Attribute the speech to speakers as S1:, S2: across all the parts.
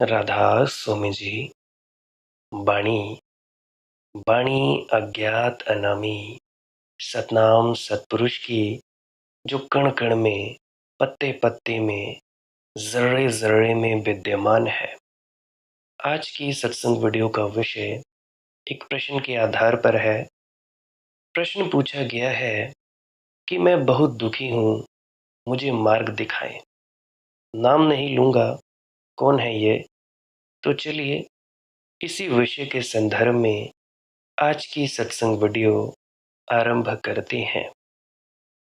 S1: राधा स्वामी जी। बाणी बाणी अज्ञात अनामी सतनाम सतपुरुष की, जो कण कण में, पत्ते पत्ते में, जर्रे जर्रे में विद्यमान है। आज की सत्संग वीडियो का विषय एक प्रश्न के आधार पर है। प्रश्न पूछा गया है कि मैं बहुत दुखी हूँ, मुझे मार्ग दिखाएं। नाम नहीं लूंगा, कौन है ये। तो चलिए इसी विषय के संदर्भ में आज की सत्संग वीडियो आरंभ करते हैं।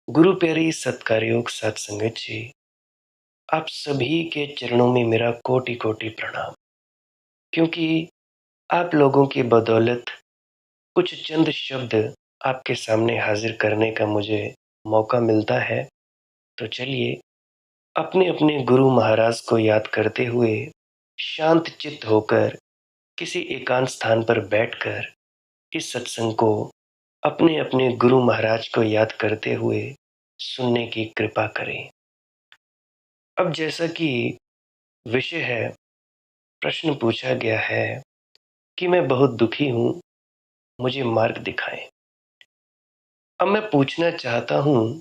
S1: गुरु प्यारी सत्कारयोग सत्संगत जी, आप सभी के चरणों में मेरा कोटि कोटि प्रणाम। क्योंकि आप लोगों की बदौलत कुछ चंद शब्द आपके सामने हाजिर करने का मुझे मौका मिलता है। तो चलिए अपने अपने गुरु महाराज को याद करते हुए शांत चित्त होकर किसी एकांत स्थान पर बैठकर इस सत्संग को अपने अपने गुरु महाराज को याद करते हुए सुनने की कृपा करें। अब जैसा कि विषय है, प्रश्न पूछा गया है कि मैं बहुत दुखी हूँ, मुझे मार्ग दिखाएं। अब मैं पूछना चाहता हूँ,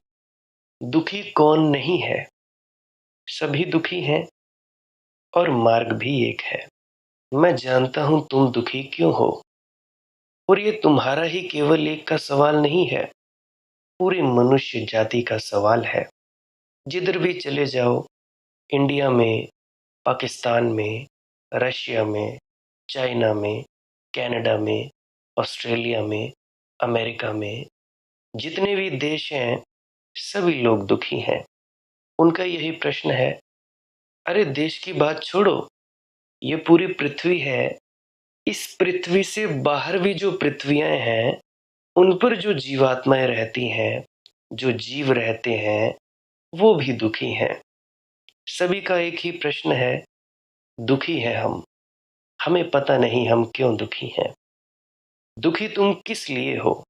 S1: दुखी कौन नहीं है? सभी दुखी हैं और मार्ग भी एक है। मैं जानता हूँ तुम दुखी क्यों हो, और ये तुम्हारा ही केवल एक का सवाल नहीं है, पूरी मनुष्य जाति का सवाल है। जिधर भी चले जाओ, इंडिया में, पाकिस्तान में, रशिया में, चाइना में, कनाडा में, ऑस्ट्रेलिया में, अमेरिका में, जितने भी देश हैं, सभी लोग दुखी हैं। उनका यही प्रश्न है, अरे देश की बात छोड़ो, ये पूरी पृथ्वी है, इस पृथ्वी से बाहर भी जो पृथ्वियां हैं, उन पर जो जीवात्माएं रहती हैं, जो जीव रहते हैं, वो भी दुखी हैं। सभी का एक ही प्रश्न है, दुखी है हम, हमें पता नहीं हम क्यों दुखी हैं। दुखी तुम किस लिए हो?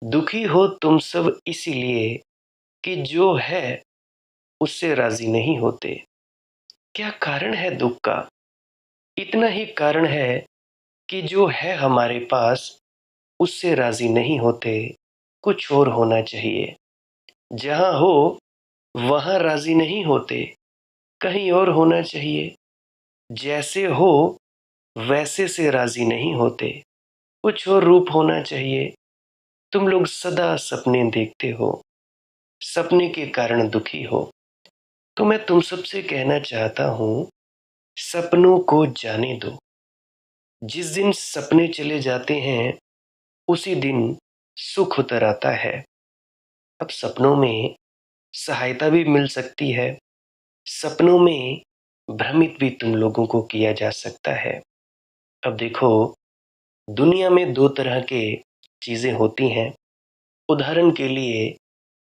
S1: दुखी हो तुम सब इसीलिए कि जो है उससे राजी नहीं होते। क्या कारण है दुख का? इतना ही कारण है कि जो है हमारे पास उससे राजी नहीं होते। कुछ और होना चाहिए। जहां हो वहां राजी नहीं होते, कहीं और होना चाहिए। जैसे हो वैसे से राजी नहीं होते, कुछ और रूप होना चाहिए। तुम लोग सदा सपने देखते हो, सपने के कारण दुखी हो। तो मैं तुम सबसे कहना चाहता हूं, सपनों को जाने दो। जिस दिन सपने चले जाते हैं, उसी दिन सुख उतर आता है। अब सपनों में सहायता भी मिल सकती है, सपनों में भ्रमित भी तुम लोगों को किया जा सकता है। अब देखो, दुनिया में दो तरह के चीजें होती हैं। उदाहरण के लिए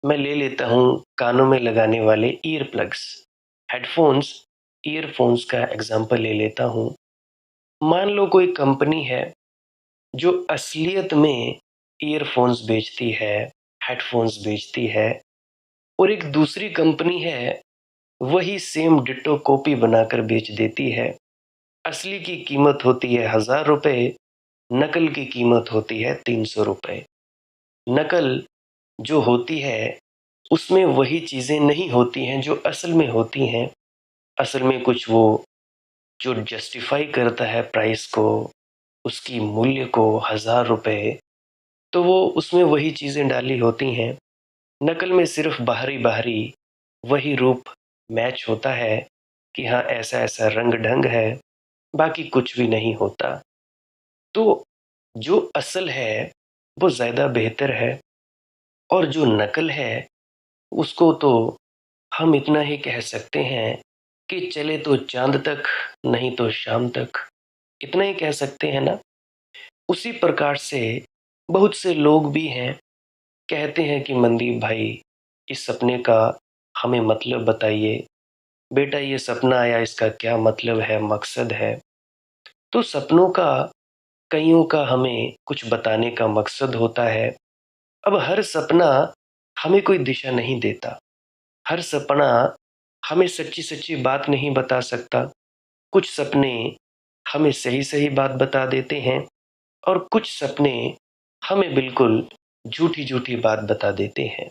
S1: मैं ले लेता हूँ कानों में लगाने वाले ईयर प्लग्स, हेडफोन्स, ईयरफोन्स का एग्जाम्पल ले लेता हूँ। मान लो कोई कंपनी है जो असलियत में ईयरफोन्स बेचती है, हेडफोन्स बेचती है, और एक दूसरी कंपनी है वही सेम डिट्टो कॉपी बनाकर बेच देती है। असली की कीमत होती है 1000 रुपए, नकल की कीमत होती है 300 रुपए। नकल जो होती है उसमें वही चीजें नहीं होती हैं जो असल में होती हैं। असल में कुछ वो जो जस्टिफाई करता है प्राइस को, उसकी मूल्य को 1000 रुपए, तो वो उसमें वही चीजें डाली होती हैं। नकल में सिर्फ बाहरी बाहरी वही रूप मैच होता है कि हाँ ऐसा ऐसा रंग ढंग है, बाकी कुछ भी नहीं होता। तो जो असल है वो ज्यादा बेहतर है, और जो नकल है उसको तो हम इतना ही कह सकते हैं कि चले तो चांद तक, नहीं तो शाम तक। इतना ही कह सकते हैं ना। उसी प्रकार से बहुत से लोग भी हैं, कहते हैं कि मनदीप भाई, इस सपने का हमें मतलब बताइए। बेटा ये सपना आया, इसका क्या मतलब है, मकसद है। तो सपनों का, कईयों का हमें कुछ बताने का मकसद होता है। अब हर सपना हमें कोई दिशा नहीं देता, हर सपना हमें सच्ची सच्ची बात नहीं बता सकता। कुछ सपने हमें सही-सही बात बता देते हैं और कुछ सपने हमें बिल्कुल झूठी-झूठी बात बता देते हैं।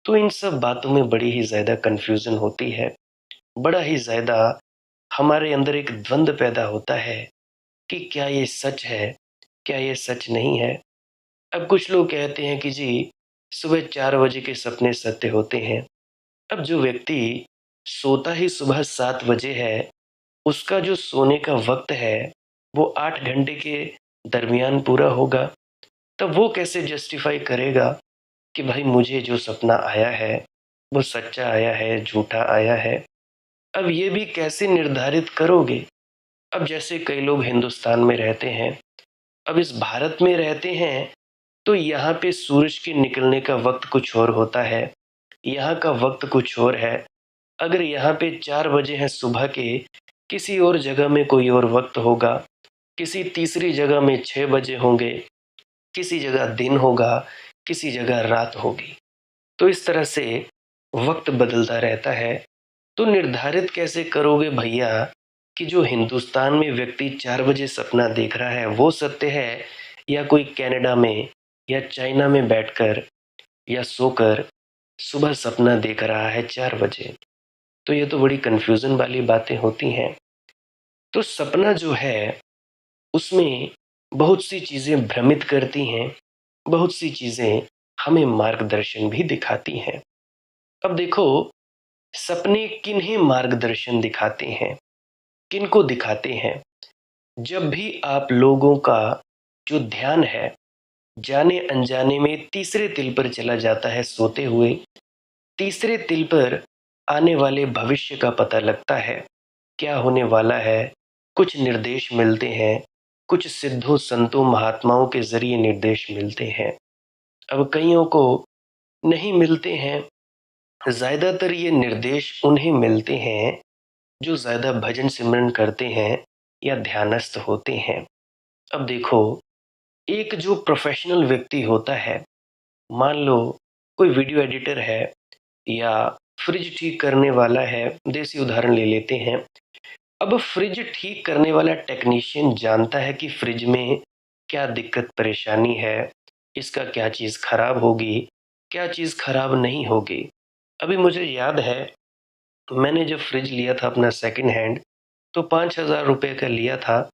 S1: तो इन सब बातों में बड़ी ही ज़्यादा कन्फ्यूज़न होती है। बड़ा ही ज़्यादा हमारे अंदर एक द्वंद पैदा होता है कि क्या ये सच है? क्या ये सच नहीं है? अब कुछ लोग कहते हैं कि जी, सुबह 4 बजे के सपने सत्य होते हैं। अब जो व्यक्ति सोता ही सुबह 7 बजे है, उसका जो सोने का वक़्त है, वो 8 घंटे के दरमियान पूरा होगा। तब वो कैसे जस्टिफ़ाई करेगा कि भाई मुझे जो सपना आया है, वो सच्चा आया है, झूठा आया है? अब ये भी कैसे निर्धारित करोगे? अब जैसे कई लोग हिंदुस्तान में रहते हैं, अब इस भारत में रहते हैं, तो यहाँ पे सूरज के निकलने का वक़्त कुछ और होता है, यहाँ का वक़्त कुछ और है। अगर यहाँ पे 4 बजे हैं सुबह के, किसी और जगह में कोई और वक़्त होगा, किसी तीसरी जगह में 6 बजे होंगे, किसी जगह दिन होगा, किसी जगह रात होगी। तो इस तरह से वक़्त बदलता रहता है। तो निर्धारित कैसे करोगे भैया कि जो हिंदुस्तान में व्यक्ति 4 बजे सपना देख रहा है वो सत्य है या कोई कनाडा में या चाइना में बैठकर या सोकर सुबह सपना देख रहा है 4 बजे? तो ये तो बड़ी कन्फ्यूज़न वाली बातें होती हैं। तो सपना जो है उसमें बहुत सी चीज़ें भ्रमित करती हैं, बहुत सी चीज़ें हमें मार्गदर्शन भी दिखाती हैं। अब देखो, सपने किन्हें मार्गदर्शन दिखाते हैं, किनको दिखाते हैं? जब भी आप लोगों का जो ध्यान है, जाने-अनजाने में तीसरे तिल पर चला जाता है सोते हुए, तीसरे तिल पर आने वाले भविष्य का पता लगता है, क्या होने वाला है, कुछ निर्देश मिलते हैं, कुछ सिद्धों, संतों, महात्माओं के ज़रिए निर्देश मिलते हैं। अब कइयों को नहीं मिलते हैं, ज़्यादातर ये निर्देश उन्हें मिलते हैं जो ज़्यादा भजन सिमरन करते हैं या ध्यानस्थ होते हैं। अब देखो, एक जो प्रोफ़ेशनल व्यक्ति होता है, मान लो कोई वीडियो एडिटर है या फ्रिज ठीक करने वाला है, देसी उदाहरण ले लेते हैं। अब फ्रिज ठीक करने वाला टेक्नीशियन जानता है कि फ्रिज में क्या दिक्कत परेशानी है, इसका क्या चीज़ खराब होगी, क्या चीज़ खराब नहीं होगी। अभी मुझे याद है, मैंने जब फ्रिज लिया था अपना सेकंड हैंड, तो 5,000 रुपए का लिया था।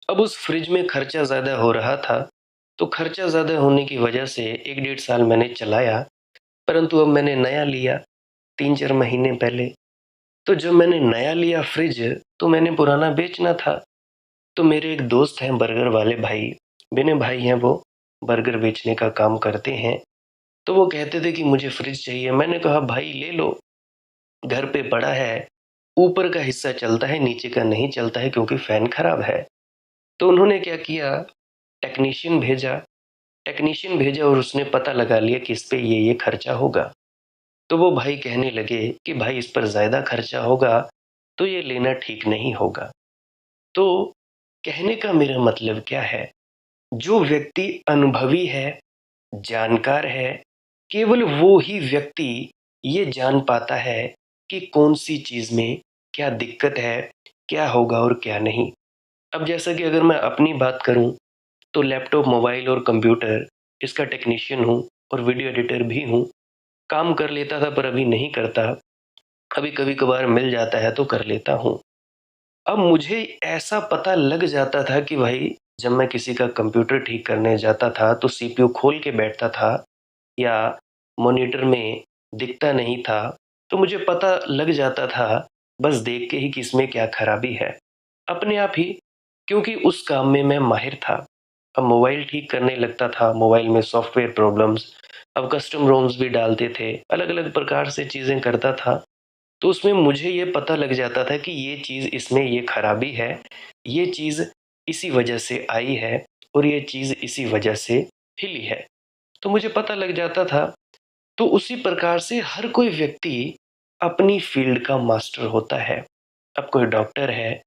S1: अब उस फ्रिज में खर्चा ज़्यादा हो रहा था, तो खर्चा ज़्यादा होने की वजह से 1 डेढ़ साल मैंने चलाया, परंतु अब मैंने नया लिया 3-4 महीने पहले। तो जब मैंने नया लिया फ्रिज, तो मैंने पुराना बेचना था। तो मेरे एक दोस्त हैं बर्गर वाले भाई, बिने भाई हैं वो, बर्गर बेचने का काम करते हैं। तो वो कहते थे कि मुझे फ्रिज चाहिए। मैंने कहा भाई ले लो, घर पे पड़ा है, ऊपर का हिस्सा चलता है, नीचे का नहीं चलता है क्योंकि फ़ैन खराब है। तो उन्होंने क्या किया, टेक्नीशियन भेजा। टेक्नीशियन भेजा और उसने पता लगा लिया कि इस पे ये खर्चा होगा। तो वो भाई कहने लगे कि भाई इस पर ज़्यादा खर्चा होगा, तो ये लेना ठीक नहीं होगा। तो कहने का मेरा मतलब क्या है, जो व्यक्ति अनुभवी है, जानकार है, केवल वो ही व्यक्ति ये जान पाता है कि कौन-सी चीज़ में क्या दिक्कत है, क्या होगा और क्या नहीं। अब जैसा कि अगर मैं अपनी बात करूँ, तो लैपटॉप, मोबाइल और कंप्यूटर इसका टेक्नीशियन हूँ और वीडियो एडिटर भी हूँ। काम कर लेता था पर अभी नहीं करता। अभी कभी-कभार मिल जाता है तो कर लेता हूँ। अब मुझे ऐसा पता लग जाता था कि भाई जब मैं किसी का कंप्यूटर ठीक करने जाता था तो सीपीयू खोल के बैठता था या मॉनिटर में दिखता नहीं था, तो मुझे पता लग जाता था बस देख के ही कि इसमें क्या खराबी है। अपने आप ही, क्योंकि उस काम में मैं माहिर था। अब मोबाइल ठीक करने लगता था, मोबाइल में सॉफ्टवेयर प्रॉब्लम्स, अब कस्टम रोम्स भी डालते थे, अलग-अलग प्रकार से चीज़ें करता था। तो उसमें मुझे ये पता लग जाता था कि ये चीज़ इसमें ये खराबी है, ये चीज़ इसी वजह से आई है और ये चीज़ इसी वजह से हिली है। तो मुझे पता लग जाता था। तो उसी प्रकार से हर कोई व्यक्ति अपनी फ़ील्ड का मास्टर होता है। अब कोई डॉक्टर है,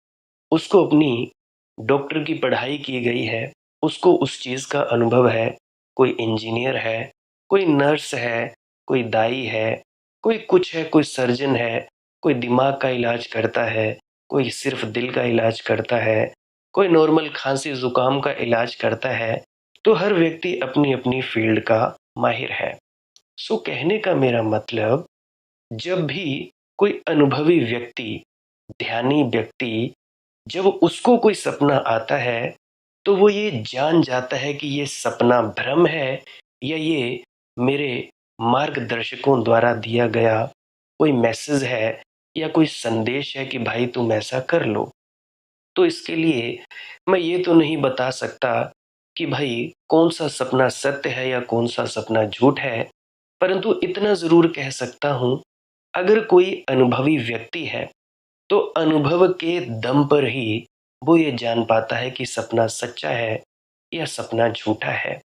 S1: उसको अपनी डॉक्टर की पढ़ाई की गई है, उसको उस चीज़ का अनुभव है। कोई इंजीनियर है, कोई नर्स है, कोई दाई है, कोई कुछ है, कोई सर्जन है, कोई दिमाग का इलाज करता है, कोई सिर्फ दिल का इलाज करता है, कोई नॉर्मल खांसी जुकाम का इलाज करता है। तो हर व्यक्ति अपनी अपनी फील्ड का माहिर है। सो कहने का मेरा मतलब, जब भी कोई अनुभवी व्यक्ति, ध्यानी व्यक्ति, जब उसको कोई सपना आता है, तो वो ये जान जाता है कि ये सपना भ्रम है या ये मेरे मार्गदर्शकों द्वारा दिया गया कोई मैसेज है या कोई संदेश है कि भाई तुम ऐसा कर लो। तो इसके लिए मैं ये तो नहीं बता सकता कि भाई कौन सा सपना सत्य है या कौन सा सपना झूठ है, परंतु इतना ज़रूर कह सकता हूँ, अगर कोई अनुभवी व्यक्ति है, तो अनुभव के दम पर ही वो ये जान पाता है कि सपना सच्चा है या सपना झूठा है।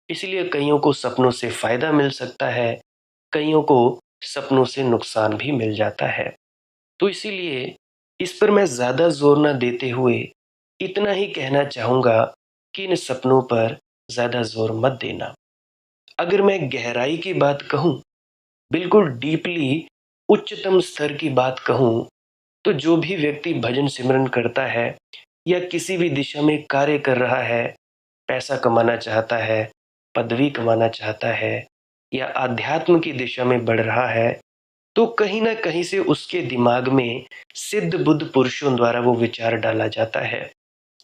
S1: इसलिए कइयों को सपनों से फ़ायदा मिल सकता है, कइयों को सपनों से नुकसान भी मिल जाता है। तो इसीलिए इस पर मैं ज़्यादा ज़ोर ना देते हुए इतना ही कहना चाहूँगा कि इन सपनों पर ज़्यादा ज़ोर मत देना। अगर मैं गहराई की बात कहूँ, बिल्कुल डीपली उच्चतम स्तर की बात कहूँ, तो जो भी व्यक्ति भजन सिमरन करता है या किसी भी दिशा में कार्य कर रहा है, पैसा कमाना चाहता है, पदवी कमाना चाहता है या आध्यात्म की दिशा में बढ़ रहा है, तो कहीं ना कहीं से उसके दिमाग में सिद्ध बुद्ध पुरुषों द्वारा वो विचार डाला जाता है,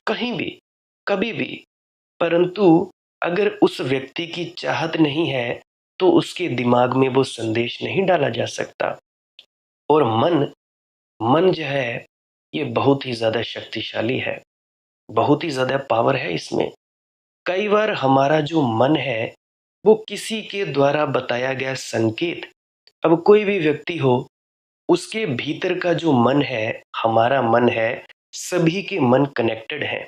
S1: कहीं भी, कभी भी। परंतु अगर उस व्यक्ति की चाहत नहीं है, तो उसके दिमाग में वो संदेश नहीं डाला जा सकता। और मन मन जो है, ये बहुत ही ज़्यादा शक्तिशाली है, बहुत ही ज़्यादा पावर है इसमें। कई बार हमारा जो मन है, वो किसी के द्वारा बताया गया संकेत, अब कोई भी व्यक्ति हो, उसके भीतर का जो मन है, हमारा मन है, सभी के मन कनेक्टेड हैं।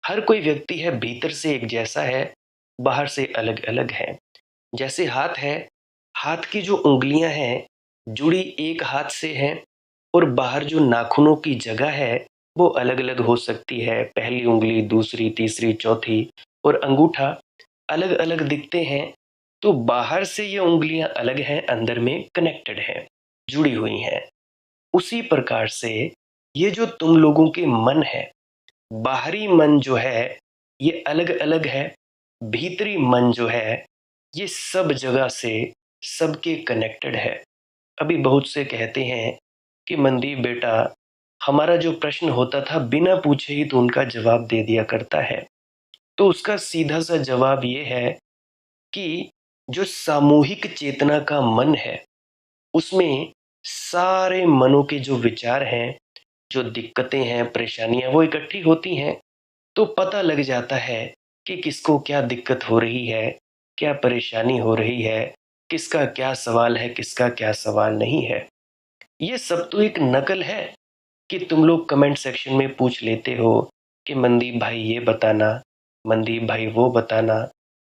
S1: हर कोई व्यक्ति है भीतर से एक जैसा है, बाहर से अलग-अलग है। जैसे हाथ है, हाथ की जो उँगलियाँ हैं, जुड़ी एक हाथ से हैं और बाहर जो नाखूनों की जगह है, वो अलग-अलग हो सकती है। पहली उँगली, दूसरी, तीसरी, चौथी और अंगूठा अलग-अलग दिखते हैं। तो बाहर से ये उँगलियाँ अलग हैं, अंदर में कनेक्टेड हैं, जुड़ी हुई हैं। उसी प्रकार से ये जो तुम लोगों के मन है, बाहरी मन जो है, ये अलग-अलग है, भीतरी मन जो है, ये सब जगह से सबके कनेक्टेड है। अभी बहुत से कहते हैं कि मनदीप बेटा, हमारा जो प्रश्न होता था बिना पूछे ही तो उनका जवाब दे दिया करता है। तो उसका सीधा सा जवाब ये है कि जो सामूहिक चेतना का मन है, उसमें सारे मनों के जो विचार हैं, जो दिक्कतें हैं, परेशानियां, वो इकट्ठी होती हैं। तो पता लग जाता है कि किसको क्या दिक्कत हो रही है, क्या परेशानी हो रही है, किसका क्या सवाल है, किसका क्या सवाल नहीं है। ये सब तो एक नकल है कि तुम लोग कमेंट सेक्शन में पूछ लेते हो कि मनदीप भाई ये बताना, मनदीप भाई वो बताना।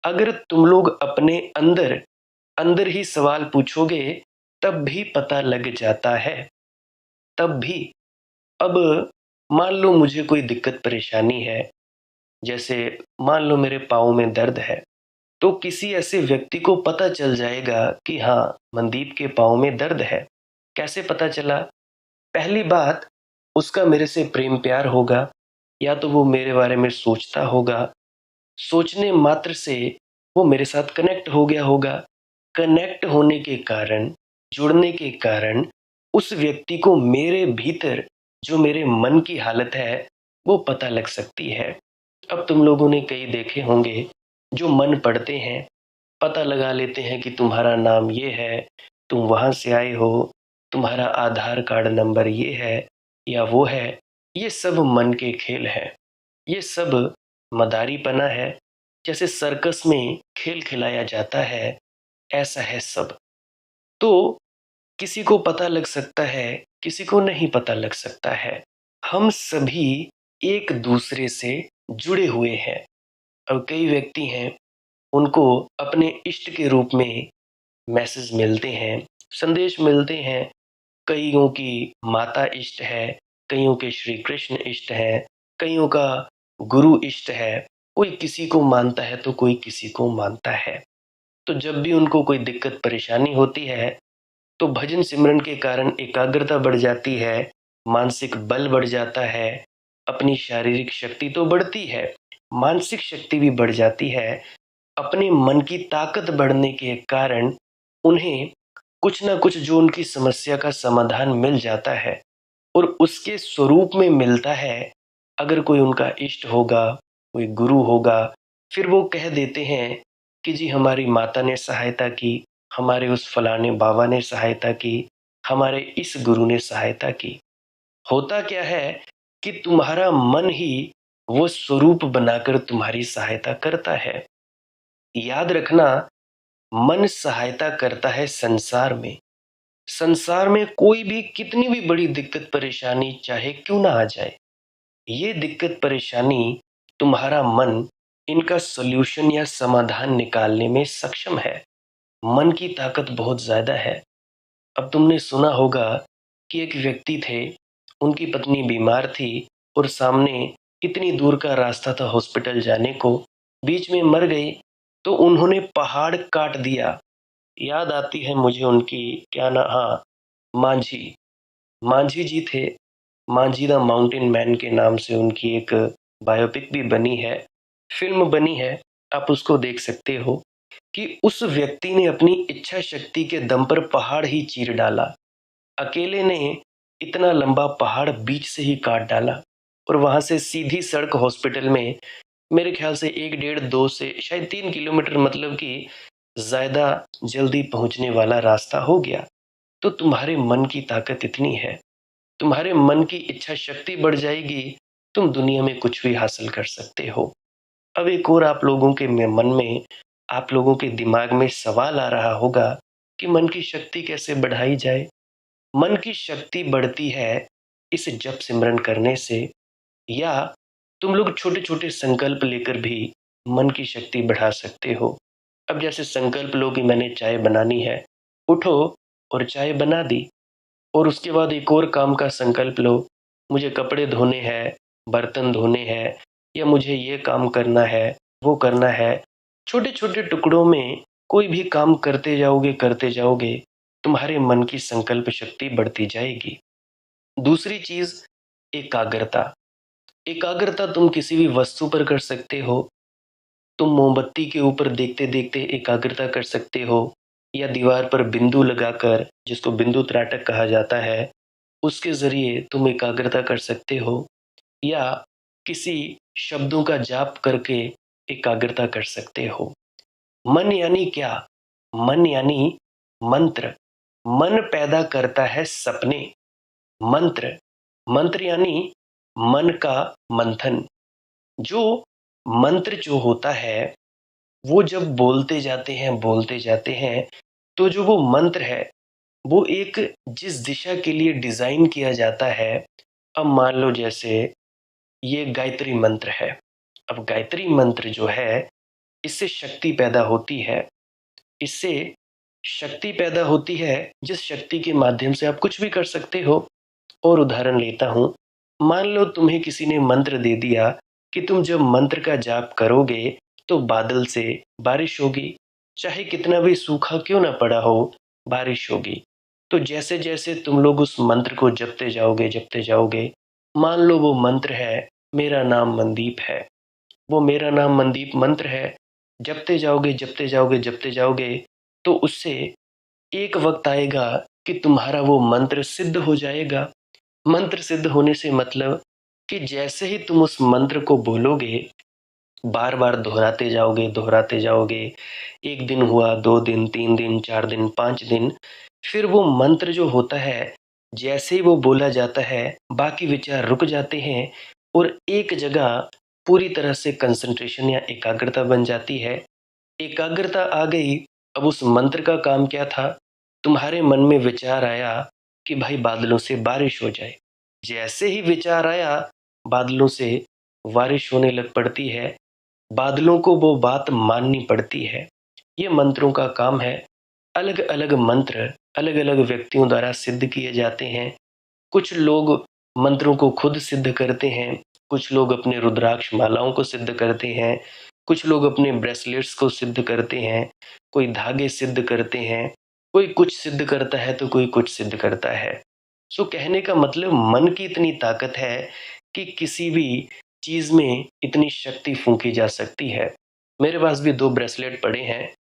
S1: अगर तुम लोग अपने अंदर अंदर ही सवाल पूछोगे, तब भी पता लग जाता है, तब भी। अब मान लो मुझे कोई दिक्कत परेशानी है, जैसे मान लो मेरे पाँव में दर्द है, तो किसी ऐसे व्यक्ति को पता चल जाएगा कि हाँ, मनदीप के पाँव में दर्द है। कैसे पता चला? पहली बात, उसका मेरे से प्रेम प्यार होगा, या तो वो मेरे बारे में सोचता होगा, सोचने मात्र से वो मेरे साथ कनेक्ट हो गया होगा। कनेक्ट होने के कारण, जुड़ने के कारण उस व्यक्ति को मेरे भीतर जो मेरे मन की हालत है, वो पता लग सकती है। अब तुम लोगों ने कई देखे होंगे जो मन पढ़ते हैं, पता लगा लेते हैं कि तुम्हारा नाम ये है, तुम वहाँ से आए हो, तुम्हारा आधार कार्ड नंबर ये है या वो है। ये सब मन के खेल हैं, ये सब मदारीपना है। जैसे सर्कस में खेल खिलाया जाता है, ऐसा है सब। तो किसी को पता लग सकता है, किसी को नहीं पता लग सकता है। हम सभी एक दूसरे से जुड़े हुए हैं। अब कई व्यक्ति हैं, उनको अपने इष्ट के रूप में मैसेज मिलते हैं, संदेश मिलते हैं। कईयों की माता इष्ट है, कईयों के श्री कृष्ण इष्ट हैं, कईयों का गुरु इष्ट है। कोई किसी को मानता है तो कोई किसी को मानता है। तो जब भी उनको कोई दिक्कत परेशानी होती है, तो भजन सिमरन के कारण एकाग्रता बढ़ जाती है मानसिक बल बढ़ जाता है, अपनी शारीरिक शक्ति तो बढ़ती है, मानसिक शक्ति भी बढ़ जाती है। अपने मन की ताकत बढ़ने के कारण उन्हें कुछ ना कुछ जो उनकी समस्या का समाधान मिल जाता है और उसके स्वरूप में मिलता है। अगर कोई उनका इष्ट होगा, कोई गुरु होगा, फिर वो कह देते हैं कि जी हमारी माता ने सहायता की, हमारे उस फलाने बाबा ने सहायता की, हमारे इस गुरु ने सहायता की। होता क्या है कि तुम्हारा मन ही वो स्वरूप बनाकर तुम्हारी सहायता करता है। याद रखना, मन सहायता करता है संसार में। संसार में कोई भी कितनी भी बड़ी दिक्कत परेशानी चाहे क्यों ना आ जाए, ये दिक्कत परेशानी तुम्हारा मन इनका सॉल्यूशन या समाधान निकालने में सक्षम है। मन की ताकत बहुत ज्यादा है। अब तुमने सुना होगा कि एक व्यक्ति थे, उनकी पत्नी बीमार थी और सामने इतनी दूर का रास्ता था हॉस्पिटल जाने को, बीच में मर गई तो उन्होंने पहाड़ काट दिया। याद आती है मुझे उनकी, क्या ना, हाँ, मांझी। मांझी जी थे। मांझी द माउंटेन मैन के नाम से उनकी एक बायोपिक भी बनी है, फिल्म बनी है। आप उसको देख सकते हो कि उस व्यक्ति ने अपनी इच्छा शक्ति के दम पर पहाड़ ही चीर डाला। अकेले ने इतना लंबा पहाड़ बीच से ही काट डाला और वहां से सीधी सड़क हॉस्पिटल में, मेरे ख्याल से 1 डेढ़ 2 से शायद 3 किलोमीटर, मतलब कि ज्यादा जल्दी पहुंचने वाला रास्ता हो गया। तो तुम्हारे मन की ताकत इतनी है, तुम्हारे मन की इच्छा शक्ति बढ़ जाएगी, तुम दुनिया में कुछ भी हासिल कर सकते हो। अब एक और आप लोगों के मन में, आप लोगों के दिमाग में सवाल आ रहा होगा कि मन की शक्ति कैसे बढ़ाई जाए। मन की शक्ति बढ़ती है इस जप सिमरन करने से, या तुम लोग छोटे छोटे संकल्प लेकर भी मन की शक्ति बढ़ा सकते हो। अब जैसे संकल्प लो कि मैंने चाय बनानी है, उठो और चाय बना दी। और उसके बाद एक और काम का संकल्प लो, मुझे कपड़े धोने हैं, बर्तन धोने हैं, या मुझे ये काम करना है, वो करना है। छोटे छोटे टुकड़ों में कोई भी काम करते जाओगे, तुम्हारे मन की संकल्प शक्ति बढ़ती जाएगी। दूसरी चीज, एकाग्रता। एकाग्रता तुम किसी भी वस्तु पर कर सकते हो। तुम मोमबत्ती के ऊपर देखते देखते एकाग्रता कर सकते हो, या दीवार पर बिंदु लगाकर, जिसको बिंदु त्राटक कहा जाता है, उसके जरिए तुम एकाग्रता कर सकते हो, या किसी शब्दों का जाप करके एकाग्रता कर सकते हो। मन यानी क्या? मन यानी मंत्र। मन पैदा करता है सपने। मंत्र, मंत्र यानी मन का मंथन। जो मंत्र जो होता है, वो जब बोलते जाते हैं, तो जो वो मंत्र है, वो एक जिस दिशा के लिए डिजाइन किया जाता है। अब मान लो जैसे ये गायत्री मंत्र है। अब गायत्री मंत्र जो है, इससे शक्ति पैदा होती है। इससे शक्ति पैदा होती है, जिस शक्ति के माध्यम से आप कुछ भी कर सकते हो। और उदाहरण लेता हूं, मान लो तुम्हें किसी ने मंत्र दे दिया कि तुम जब मंत्र का जाप करोगे तो बादल से बारिश होगी, चाहे कितना भी सूखा क्यों ना पड़ा हो, बारिश होगी। तो जैसे जैसे तुम लोग उस मंत्र को जपते जाओगे, मान लो वो मंत्र है मेरा नाम मनदीप है। वो मेरा नाम मनदीप मंत्र है, जपते जाओगे, तो उससे एक वक्त आएगा कि तुम्हारा वो मंत्र सिद्ध हो जाएगा। मंत्र सिद्ध होने से मतलब कि जैसे ही तुम उस मंत्र को बोलोगे, बार बार दोहराते जाओगे, 1 दिन हुआ, 2 दिन, 3 दिन, 4 दिन, 5 दिन, फिर वो मंत्र जो होता है, जैसे ही वो बोला जाता है, बाकी विचार रुक जाते हैं और एक जगह पूरी तरह से कंसंट्रेशन या एकाग्रता बन जाती है। एकाग्रता आ गई। अब उस मंत्र का काम क्या था? तुम्हारे मन में विचार आया कि भाई बादलों से बारिश हो जाए। जैसे ही विचार आया, बादलों से बारिश होने लग पड़ती है। बादलों को वो बात माननी पड़ती है। ये मंत्रों का काम है। अलग अलग मंत्र अलग अलग व्यक्तियों द्वारा सिद्ध किए जाते हैं। कुछ लोग मंत्रों को खुद सिद्ध करते हैं, कुछ लोग अपने रुद्राक्ष मालाओं को सिद्ध करते हैं, कुछ लोग अपने ब्रेसलेट्स को सिद्ध करते हैं, कोई धागे सिद्ध करते हैं, कोई कुछ सिद्ध करता है तो कोई कुछ सिद्ध करता है। सो कहने का मतलब मन की इतनी ताकत है कि किसी भी चीज में इतनी शक्ति फूंकी जा सकती है। मेरे पास भी 2 ब्रेसलेट पड़े हैं,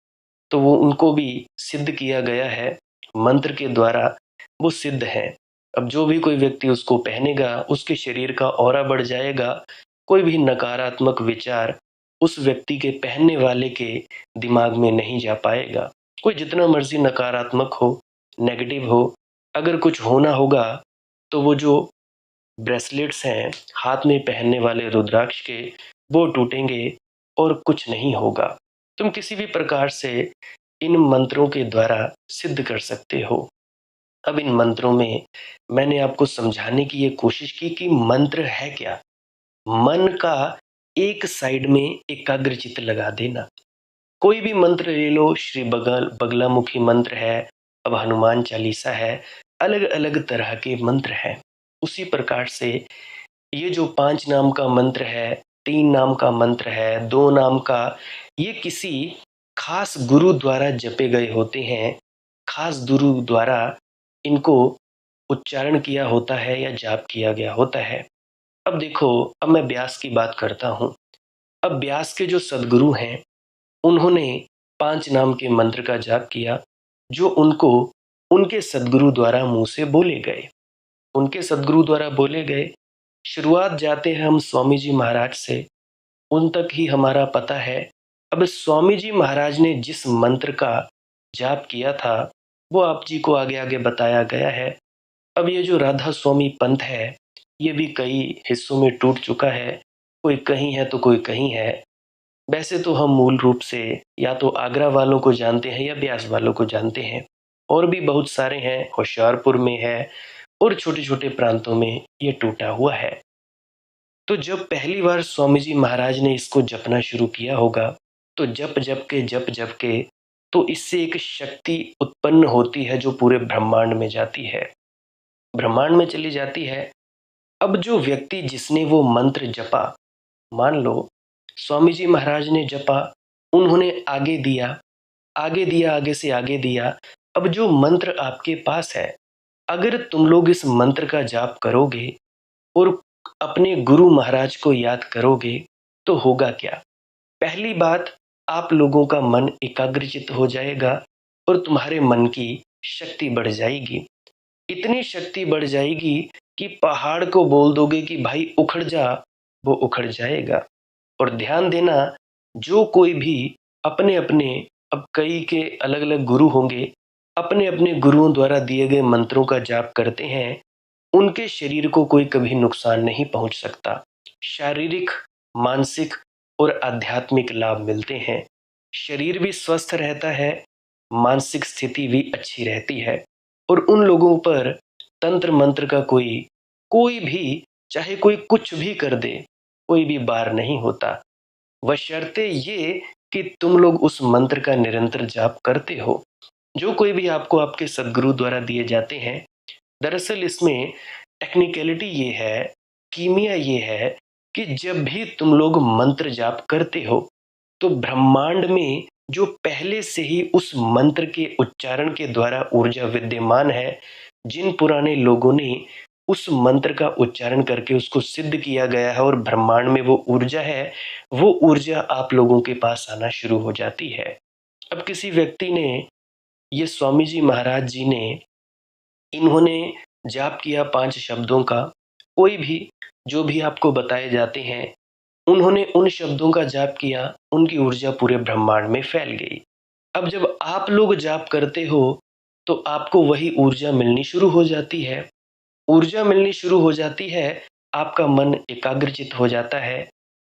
S1: तो वो उनको भी सिद्ध किया गया है, मंत्र के द्वारा वो सिद्ध है। अब जो भी कोई व्यक्ति उसको पहनेगा, उसके शरीर का ऑरा बढ़ जाएगा, कोई भी नकारात्मक विचार उस व्यक्ति के पहनने वाले के दिमाग में नहीं जा पाएगा। कोई जितना मर्जी नकारात्मक हो, नेगेटिव हो, अगर कुछ होना होगा तो वो जो ब्रेसलेट्स हैं हाथ में पहनने वाले रुद्राक्ष के, वो टूटेंगे और कुछ नहीं होगा। तुम किसी भी प्रकार से इन मंत्रों के द्वारा सिद्ध कर सकते हो। अब इन मंत्रों में मैंने आपको समझाने की ये कोशिश की कि मंत्र है क्या। मन का एक साइड में एकाग्र चित्त लगा देना। कोई भी मंत्र ले लो, श्री बगलामुखी मंत्र है, अब हनुमान चालीसा है, अलग अलग तरह के मंत्र हैं। उसी प्रकार से ये जो 5 नाम का मंत्र है, 3 नाम का मंत्र है, 2 नाम का, ये किसी खास गुरु द्वारा जपे गए होते हैं, खास गुरु द्वारा इनको उच्चारण किया होता है या जाप किया गया होता है। अब देखो, अब मैं व्यास की बात करता हूँ। अब व्यास के जो सदगुरु हैं, उन्होंने 5 नाम के मंत्र का जाप किया, जो उनको उनके सदगुरु द्वारा मुँह से बोले गए। उनके सदगुरु द्वारा बोले गए। शुरुआत जाते हैं हम स्वामी जी महाराज से, उन तक ही हमारा पता है। अब स्वामी जी महाराज ने जिस मंत्र का जाप किया था, वो आप जी को आगे आगे बताया गया है। अब ये जो राधा स्वामी पंथ है, ये भी कई हिस्सों में टूट चुका है, कोई कहीं है तो कोई कहीं है। वैसे तो हम मूल रूप से या तो आगरा वालों को जानते हैं या ब्यास वालों को जानते हैं, और भी बहुत सारे हैं, होशियारपुर में है और छोटे छोटे प्रांतों में ये टूटा हुआ है। तो जब पहली बार स्वामी जी महाराज ने इसको जपना शुरू किया होगा, तो जप जप के तो इससे एक शक्ति उत्पन्न होती है जो पूरे ब्रह्मांड में जाती है, ब्रह्मांड में चली जाती है। अब जो व्यक्ति जिसने वो मंत्र जपा, मान लो स्वामी जी महाराज ने जपा, उन्होंने आगे दिया, आगे दिया, आगे से आगे दिया। अब जो मंत्र आपके पास है, अगर तुम लोग इस मंत्र का जाप करोगे और अपने गुरु महाराज को याद करोगे, तो होगा क्या? पहली बात, आप लोगों का मन एकाग्रचित हो जाएगा और तुम्हारे मन की शक्ति बढ़ जाएगी। इतनी शक्ति बढ़ जाएगी कि पहाड़ को बोल दोगे कि भाई उखड़ जा, वो उखड़ जाएगा। और ध्यान देना, जो कोई भी अपने अपने, अब कई के अलग अलग गुरु होंगे, अपने अपने गुरुओं द्वारा दिए गए मंत्रों का जाप करते हैं, उनके शरीर को कोई कभी नुकसान नहीं पहुंच सकता। शारीरिक, मानसिक और आध्यात्मिक लाभ मिलते हैं। शरीर भी स्वस्थ रहता है, मानसिक स्थिति भी अच्छी रहती है। और उन लोगों पर तंत्र मंत्र का कोई कोई भी, चाहे कोई कुछ भी कर दे, कोई भी बार नहीं होता, बशर्ते ये कि तुम लोग उस मंत्र का निरंतर जाप करते हो, जो कोई भी आपको आपके सदगुरु द्वारा दिए जाते हैं। दरअसल इसमें टेक्निकलिटी ये है, कीमिया ये है कि जब भी तुम लोग मंत्र जाप करते हो, तो ब्रह्मांड में जो पहले से ही उस मंत्र के उच्चारण के द्वारा ऊर्जा विद्यमान है, जिन पुराने लोगों ने उस मंत्र का उच्चारण करके उसको सिद्ध किया गया है और ब्रह्मांड में वो ऊर्जा है, वो ऊर्जा आप लोगों के पास आना शुरू हो जाती है। अब किसी व्यक्ति ने, ये स्वामी जी महाराज जी ने, इन्होंने जाप किया 5 शब्दों का, कोई भी जो भी आपको बताए जाते हैं, उन्होंने उन शब्दों का जाप किया, उनकी ऊर्जा पूरे ब्रह्मांड में फैल गई। अब जब आप लोग जाप करते हो, तो आपको वही ऊर्जा मिलनी शुरू हो जाती है। ऊर्जा मिलनी शुरू हो जाती है, आपका मन एकाग्रचित हो जाता है।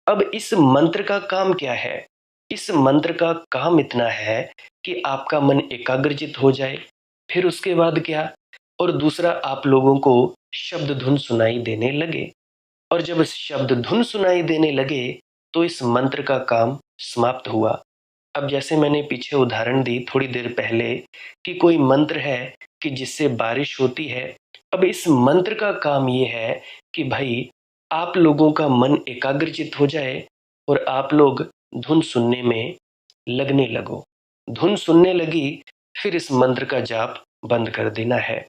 S1: अब इस मंत्र का काम क्या है? इस मंत्र का काम इतना है कि आपका मन एकाग्रचित हो जाए। फिर उसके बाद क्या? और दूसरा, आप लोगों को शब्द धुन सुनाई देने लगे। और जब शब्द धुन सुनाई देने लगे, तो इस मंत्र का काम समाप्त हुआ। अब जैसे मैंने पीछे उदाहरण दी थोड़ी देर पहले कि कोई मंत्र है कि जिससे बारिश होती है। अब इस मंत्र का काम ये है कि भाई आप लोगों का मन एकाग्रचित हो जाए और आप लोग धुन सुनने में लगने लगो। धुन सुनने लगी, फिर इस मंत्र का जाप बंद कर देना है।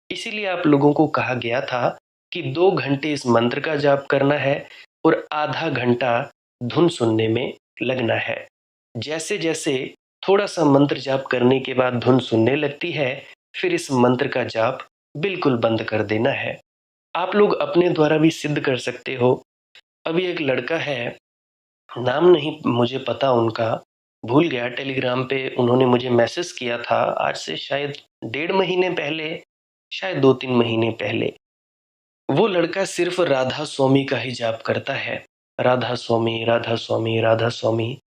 S1: इसीलिए आप लोगों को कहा गया था कि 2 घंटे इस मंत्र का जाप करना है और आधा घंटा धुन सुनने में लगना है। जैसे जैसे थोड़ा सा मंत्र जाप करने के बाद धुन सुनने लगती है, फिर इस मंत्र का जाप बिल्कुल बंद कर देना है। आप लोग अपने द्वारा भी सिद्ध कर सकते हो। अभी एक लड़का है, नाम नहीं मुझे पता उनका, भूल गया। टेलीग्राम पे उन्होंने मुझे मैसेज किया था, आज से शायद 1.5 महीने पहले, शायद 2-3 महीने पहले। वो लड़का सिर्फ राधा स्वामी का ही जाप करता है, राधा स्वामी, राधा स्वामी, राधा स्वामी।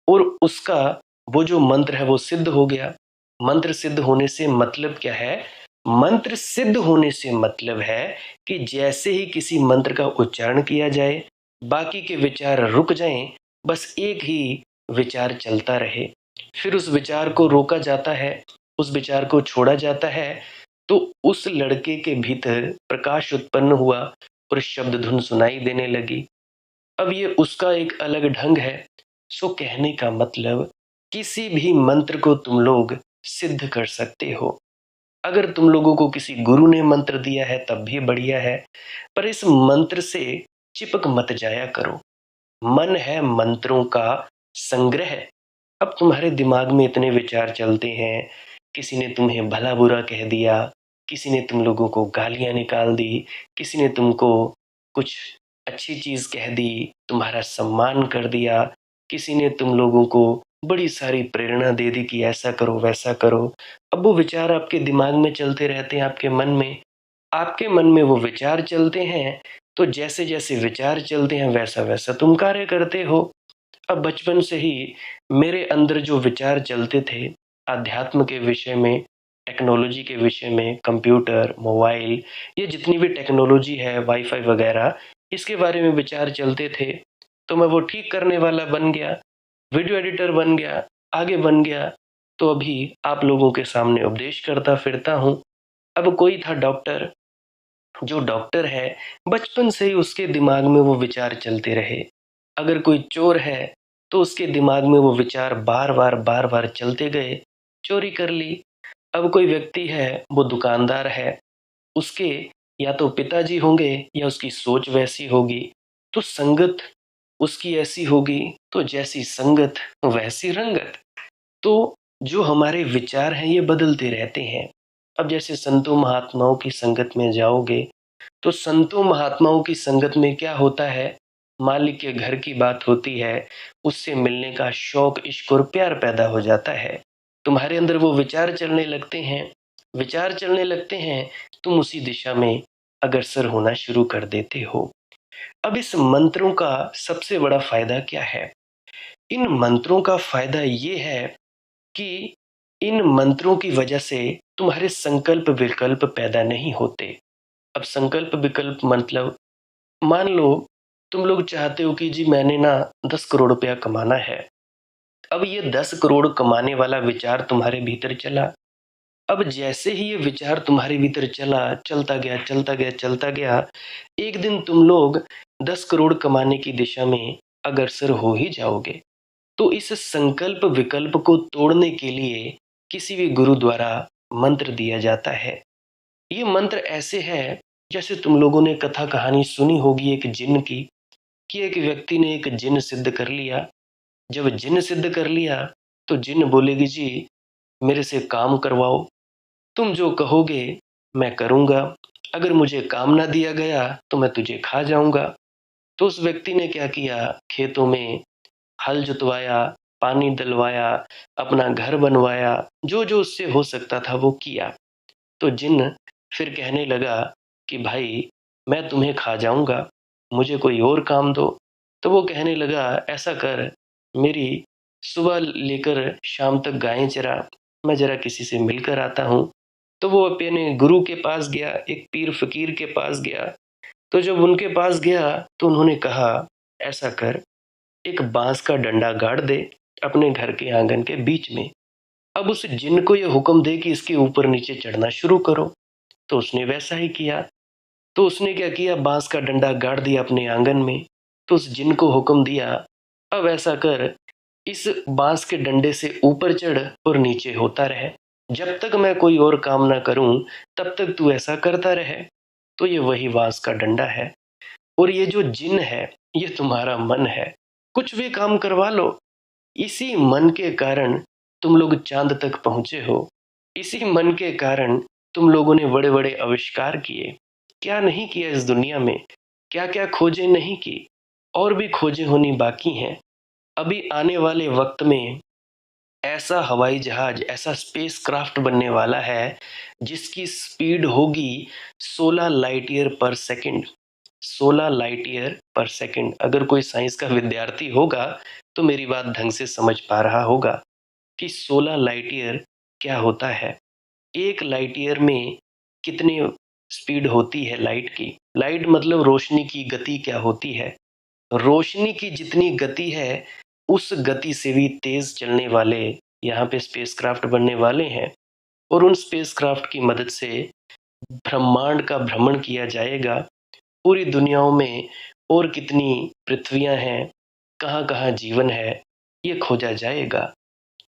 S1: और उसका वो जो मंत्र है वो सिद्ध हो गया। मंत्र सिद्ध होने से मतलब क्या है? मंत्र सिद्ध होने से मतलब है कि जैसे ही किसी मंत्र का उच्चारण किया जाए, बाकी के विचार रुक जाएं, बस एक ही विचार चलता रहे। फिर उस विचार को रोका जाता है, उस विचार को छोड़ा जाता है, तो उस लड़के के भीतर प्रकाश उत्पन्न हुआ और शब्द धुन सुनाई देने लगी। अब ये उसका एक अलग ढंग है। सो कहने का मतलब, किसी भी मंत्र को तुम लोग सिद्ध कर सकते हो। अगर तुम लोगों को किसी गुरु ने मंत्र दिया है तब भी बढ़िया है, पर इस मंत्र से चिपक मत जाया करो। मन है मंत्रों का संग्रह। अब तुम्हारे दिमाग में इतने विचार चलते हैं, किसी ने तुम्हें भला बुरा कह दिया, किसी ने तुम लोगों को गालियां निकाल दी, किसी ने तुमको कुछ अच्छी चीज कह दी, तुम्हारा सम्मान कर दिया, किसी ने तुम लोगों को बड़ी सारी प्रेरणा दे दी कि ऐसा करो वैसा करो। अब वो विचार आपके दिमाग में चलते रहते हैं, आपके मन में वो विचार चलते हैं। तो जैसे जैसे विचार चलते हैं वैसा वैसा तुम कार्य करते हो। अब बचपन से ही मेरे अंदर जो विचार चलते थे अध्यात्म के विषय में, टेक्नोलॉजी के विषय में, कंप्यूटर, मोबाइल, ये जितनी भी टेक्नोलॉजी है, वाईफाई वगैरह, इसके बारे में विचार चलते थे। तो मैं वो ठीक करने वाला बन गया, वीडियो एडिटर बन गया, आगे बन गया। तो अभी आप लोगों के सामने उपदेश करता फिरता हूँ। अब कोई था डॉक्टर, जो डॉक्टर है, बचपन से ही उसके दिमाग में वो विचार चलते रहे। अगर कोई चोर है तो उसके दिमाग में वो विचार बार बार चलते गए, चोरी कर ली। अब कोई व्यक्ति है, वो दुकानदार है, उसके या तो पिताजी होंगे या उसकी सोच वैसी होगी, तो संगत उसकी ऐसी होगी, तो जैसी संगत वैसी रंगत। तो जो हमारे विचार हैं ये बदलते रहते हैं। अब जैसे संतों महात्माओं की संगत में जाओगे, तो संतों महात्माओं की संगत में क्या होता है? मालिक के घर की बात होती है, उससे मिलने का शौक, इश्क और प्यार पैदा हो जाता है। तुम्हारे अंदर वो विचार चलने लगते हैं, विचार चलने लगते हैं, तुम उसी दिशा में अग्रसर होना शुरू कर देते हो। अब इस मंत्रों का सबसे बड़ा फायदा क्या है? इन मंत्रों का फायदा ये है कि इन मंत्रों की वजह से तुम्हारे संकल्प विकल्प पैदा नहीं होते। अब संकल्प विकल्प मतलब, मान लो तुम लोग चाहते हो कि जी मैंने ना 10 करोड़ रुपया कमाना है। अब ये 10 करोड़ कमाने वाला विचार तुम्हारे भीतर चला। अब जैसे ही ये विचार तुम्हारे भीतर चला, चलता गया चलता गया चलता गया, एक दिन तुम लोग 10 करोड़ कमाने की दिशा में अग्रसर हो ही जाओगे। तो इस संकल्प विकल्प को तोड़ने के लिए किसी भी गुरु द्वारा मंत्र दिया जाता है। ये मंत्र ऐसे है, जैसे तुम लोगों ने कथा कहानी सुनी होगी एक जिन की, कि एक व्यक्ति ने एक जिन सिद्ध कर लिया। जब जिन सिद्ध कर लिया तो जिन बोलेगी जी मेरे से काम करवाओ, तुम जो कहोगे मैं करूंगा, अगर मुझे काम ना दिया गया तो मैं तुझे खा जाऊंगा। तो उस व्यक्ति ने क्या किया? खेतों में हल जुतवाया, पानी डलवाया, अपना घर बनवाया, जो जो उससे हो सकता था वो किया। तो जिन्न फिर कहने लगा कि भाई मैं तुम्हें खा जाऊंगा, मुझे कोई और काम दो। तो वो कहने लगा ऐसा कर, मेरी सुबह लेकर शाम तक गायें चरा, मैं जरा किसी से मिलकर आता हूँ। तो वो अपने गुरु के पास गया, एक पीर फकीर के पास गया। तो जब उनके पास गया तो उन्होंने कहा ऐसा कर, एक बांस का डंडा गाड़ दे अपने घर के आंगन के बीच में। अब उस जिन्न को यह हुक्म दे कि इसके ऊपर नीचे चढ़ना शुरू करो। तो उसने वैसा ही किया। तो उसने क्या किया, बांस का डंडा गाड़ दिया अपने आंगन में। तो उस जिन को हुक्म दिया, अब ऐसा कर, इस बांस के डंडे से ऊपर चढ़ और नीचे होता रहे। जब तक मैं कोई और काम ना करूं तब तक तू ऐसा करता रहे। तो ये वही वांस का डंडा है। और ये जो जिन है ये तुम्हारा मन है। कुछ भी काम करवा लो। इसी मन के कारण तुम लोग चांद तक पहुंचे हो। इसी मन के कारण तुम लोगों ने बड़े बड़े आविष्कार किए। क्या नहीं किया इस दुनिया में। क्या क्या खोजें नहीं की। और भी खोजें होनी बाकी हैं। अभी आने वाले वक्त में ऐसा हवाई जहाज, ऐसा स्पेस क्राफ्ट बनने वाला है जिसकी स्पीड होगी 16 लाइट ईयर पर सेकंड। 16 लाइट ईयर पर सेकंड। अगर कोई साइंस का विद्यार्थी होगा तो मेरी बात ढंग से समझ पा रहा होगा कि 16 लाइट ईयर क्या होता है। एक लाइट ईयर में कितनी स्पीड होती है लाइट की। लाइट मतलब रोशनी की गति क्या होती है। रोशनी की जितनी गति है उस गति से भी तेज चलने वाले यहाँ पे स्पेसक्राफ्ट बनने वाले हैं। और उन स्पेसक्राफ्ट की मदद से ब्रह्मांड का भ्रमण किया जाएगा। पूरी दुनियाओं में और कितनी पृथ्वियां हैं, कहाँ कहाँ जीवन है, ये खोजा जाएगा।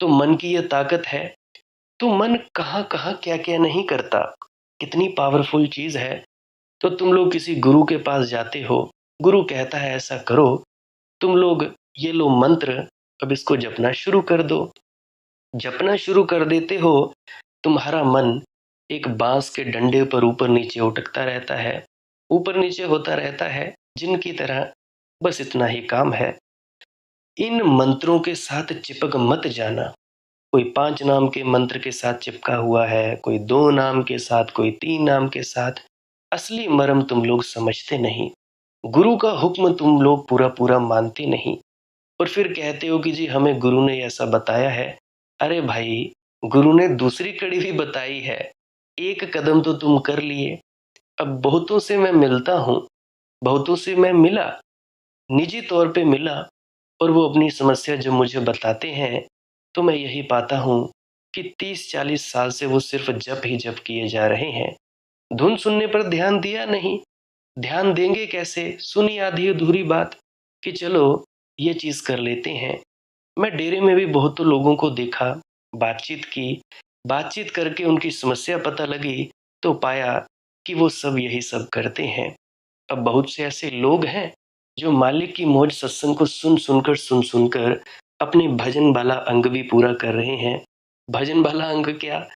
S1: तो मन की ये ताकत है। तो मन कहाँ कहाँ क्या क्या नहीं करता। कितनी पावरफुल चीज है। तो तुम लोग किसी गुरु के पास जाते हो, गुरु कहता है ऐसा करो, तुम लोग ये लो मंत्र, अब इसको जपना शुरू कर दो। जपना शुरू कर देते हो। तुम्हारा मन एक बांस के डंडे पर ऊपर नीचे उटकता रहता है, ऊपर नीचे होता रहता है जिनकी तरह। बस इतना ही काम है। इन मंत्रों के साथ चिपक मत जाना। कोई 5 नाम के मंत्र के साथ चिपका हुआ है, कोई 2 नाम के साथ, कोई 3 नाम के साथ। असली मर्म तुम लोग समझते नहीं। गुरु का हुक्म तुम लोग पूरा पूरा मानते नहीं। और फिर कहते हो कि जी हमें गुरु ने ऐसा बताया है। अरे भाई, गुरु ने दूसरी कड़ी भी बताई है। एक कदम तो तुम कर लिए। अब बहुतों से मैं मिलता हूँ, बहुतों से मैं मिला, निजी तौर पे मिला, और वो अपनी समस्या जब मुझे बताते हैं तो मैं यही पाता हूँ कि 30-40 साल से वो सिर्फ जप ही जप किए जा रहे हैं। धुन सुनने पर ध्यान दिया नहीं। ध्यान देंगे कैसे। सुनी आधी अधूरी बात कि चलो ये चीज कर लेते हैं। मैं डेरे में भी बहुतों लोगों को देखा, बातचीत की, बातचीत करके उनकी समस्या पता लगी तो पाया कि वो सब यही सब करते हैं। अब बहुत से ऐसे लोग हैं जो मालिक की मौज सत्संग को सुन सुनकर अपने भजन वाला अंग भी पूरा कर रहे हैं। भजन वाला अंग क्या,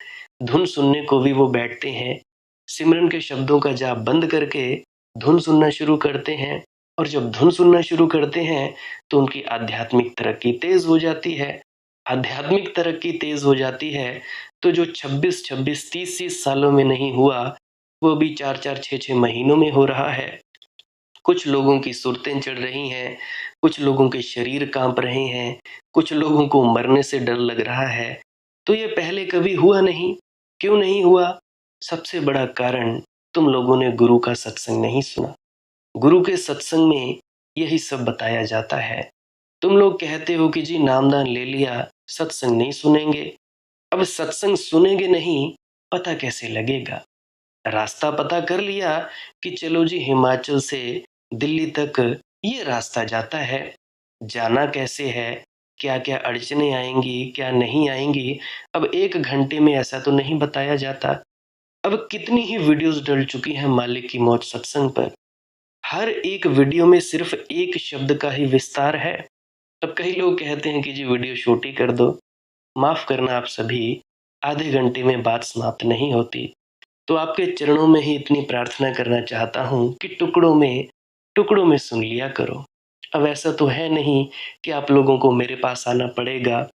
S1: धुन सुनने को भी वो बैठते हैं। सिमरन के शब्दों का जाप बंद करके धुन सुनना शुरू करते हैं। और जब धुन सुनना शुरू करते हैं तो उनकी आध्यात्मिक तरक्की तेज हो जाती है। आध्यात्मिक तरक्की तेज हो जाती है तो जो 26-26, 30-30 सालों में नहीं हुआ वो भी 4-4, 6-6 महीनों में हो रहा है। कुछ लोगों की सुरतें चढ़ रही हैं, कुछ लोगों के शरीर कांप रहे हैं, कुछ लोगों को मरने से डर लग रहा है। तो ये पहले कभी हुआ नहीं। क्यों नहीं हुआ। सबसे बड़ा कारण, तुम लोगों ने गुरु का सत्संग नहीं सुना। गुरु के सत्संग में यही सब बताया जाता है। तुम लोग कहते हो कि जी नामदान ले लिया, सत्संग नहीं सुनेंगे। अब सत्संग सुनेंगे नहीं, पता कैसे लगेगा। रास्ता पता कर लिया कि चलो जी हिमाचल से दिल्ली तक ये रास्ता जाता है। जाना कैसे है, क्या क्या अड़चने आएंगी, क्या नहीं आएंगी, अब 1 घंटे में ऐसा तो नहीं बताया जाता। अब कितनी ही वीडियोस डल चुकी हैं मालिक की मौज सत्संग पर। हर एक वीडियो में सिर्फ एक शब्द का ही विस्तार है। अब कई लोग कहते हैं कि जी वीडियो छोटी कर दो। माफ करना आप सभी, आधे घंटे में बात समाप्त नहीं होती। तो आपके चरणों में ही इतनी प्रार्थना करना चाहता हूँ कि टुकड़ों में सुन लिया करो। अब ऐसा तो है नहीं कि आप लोगों को मेरे पास आना पड़ेगा।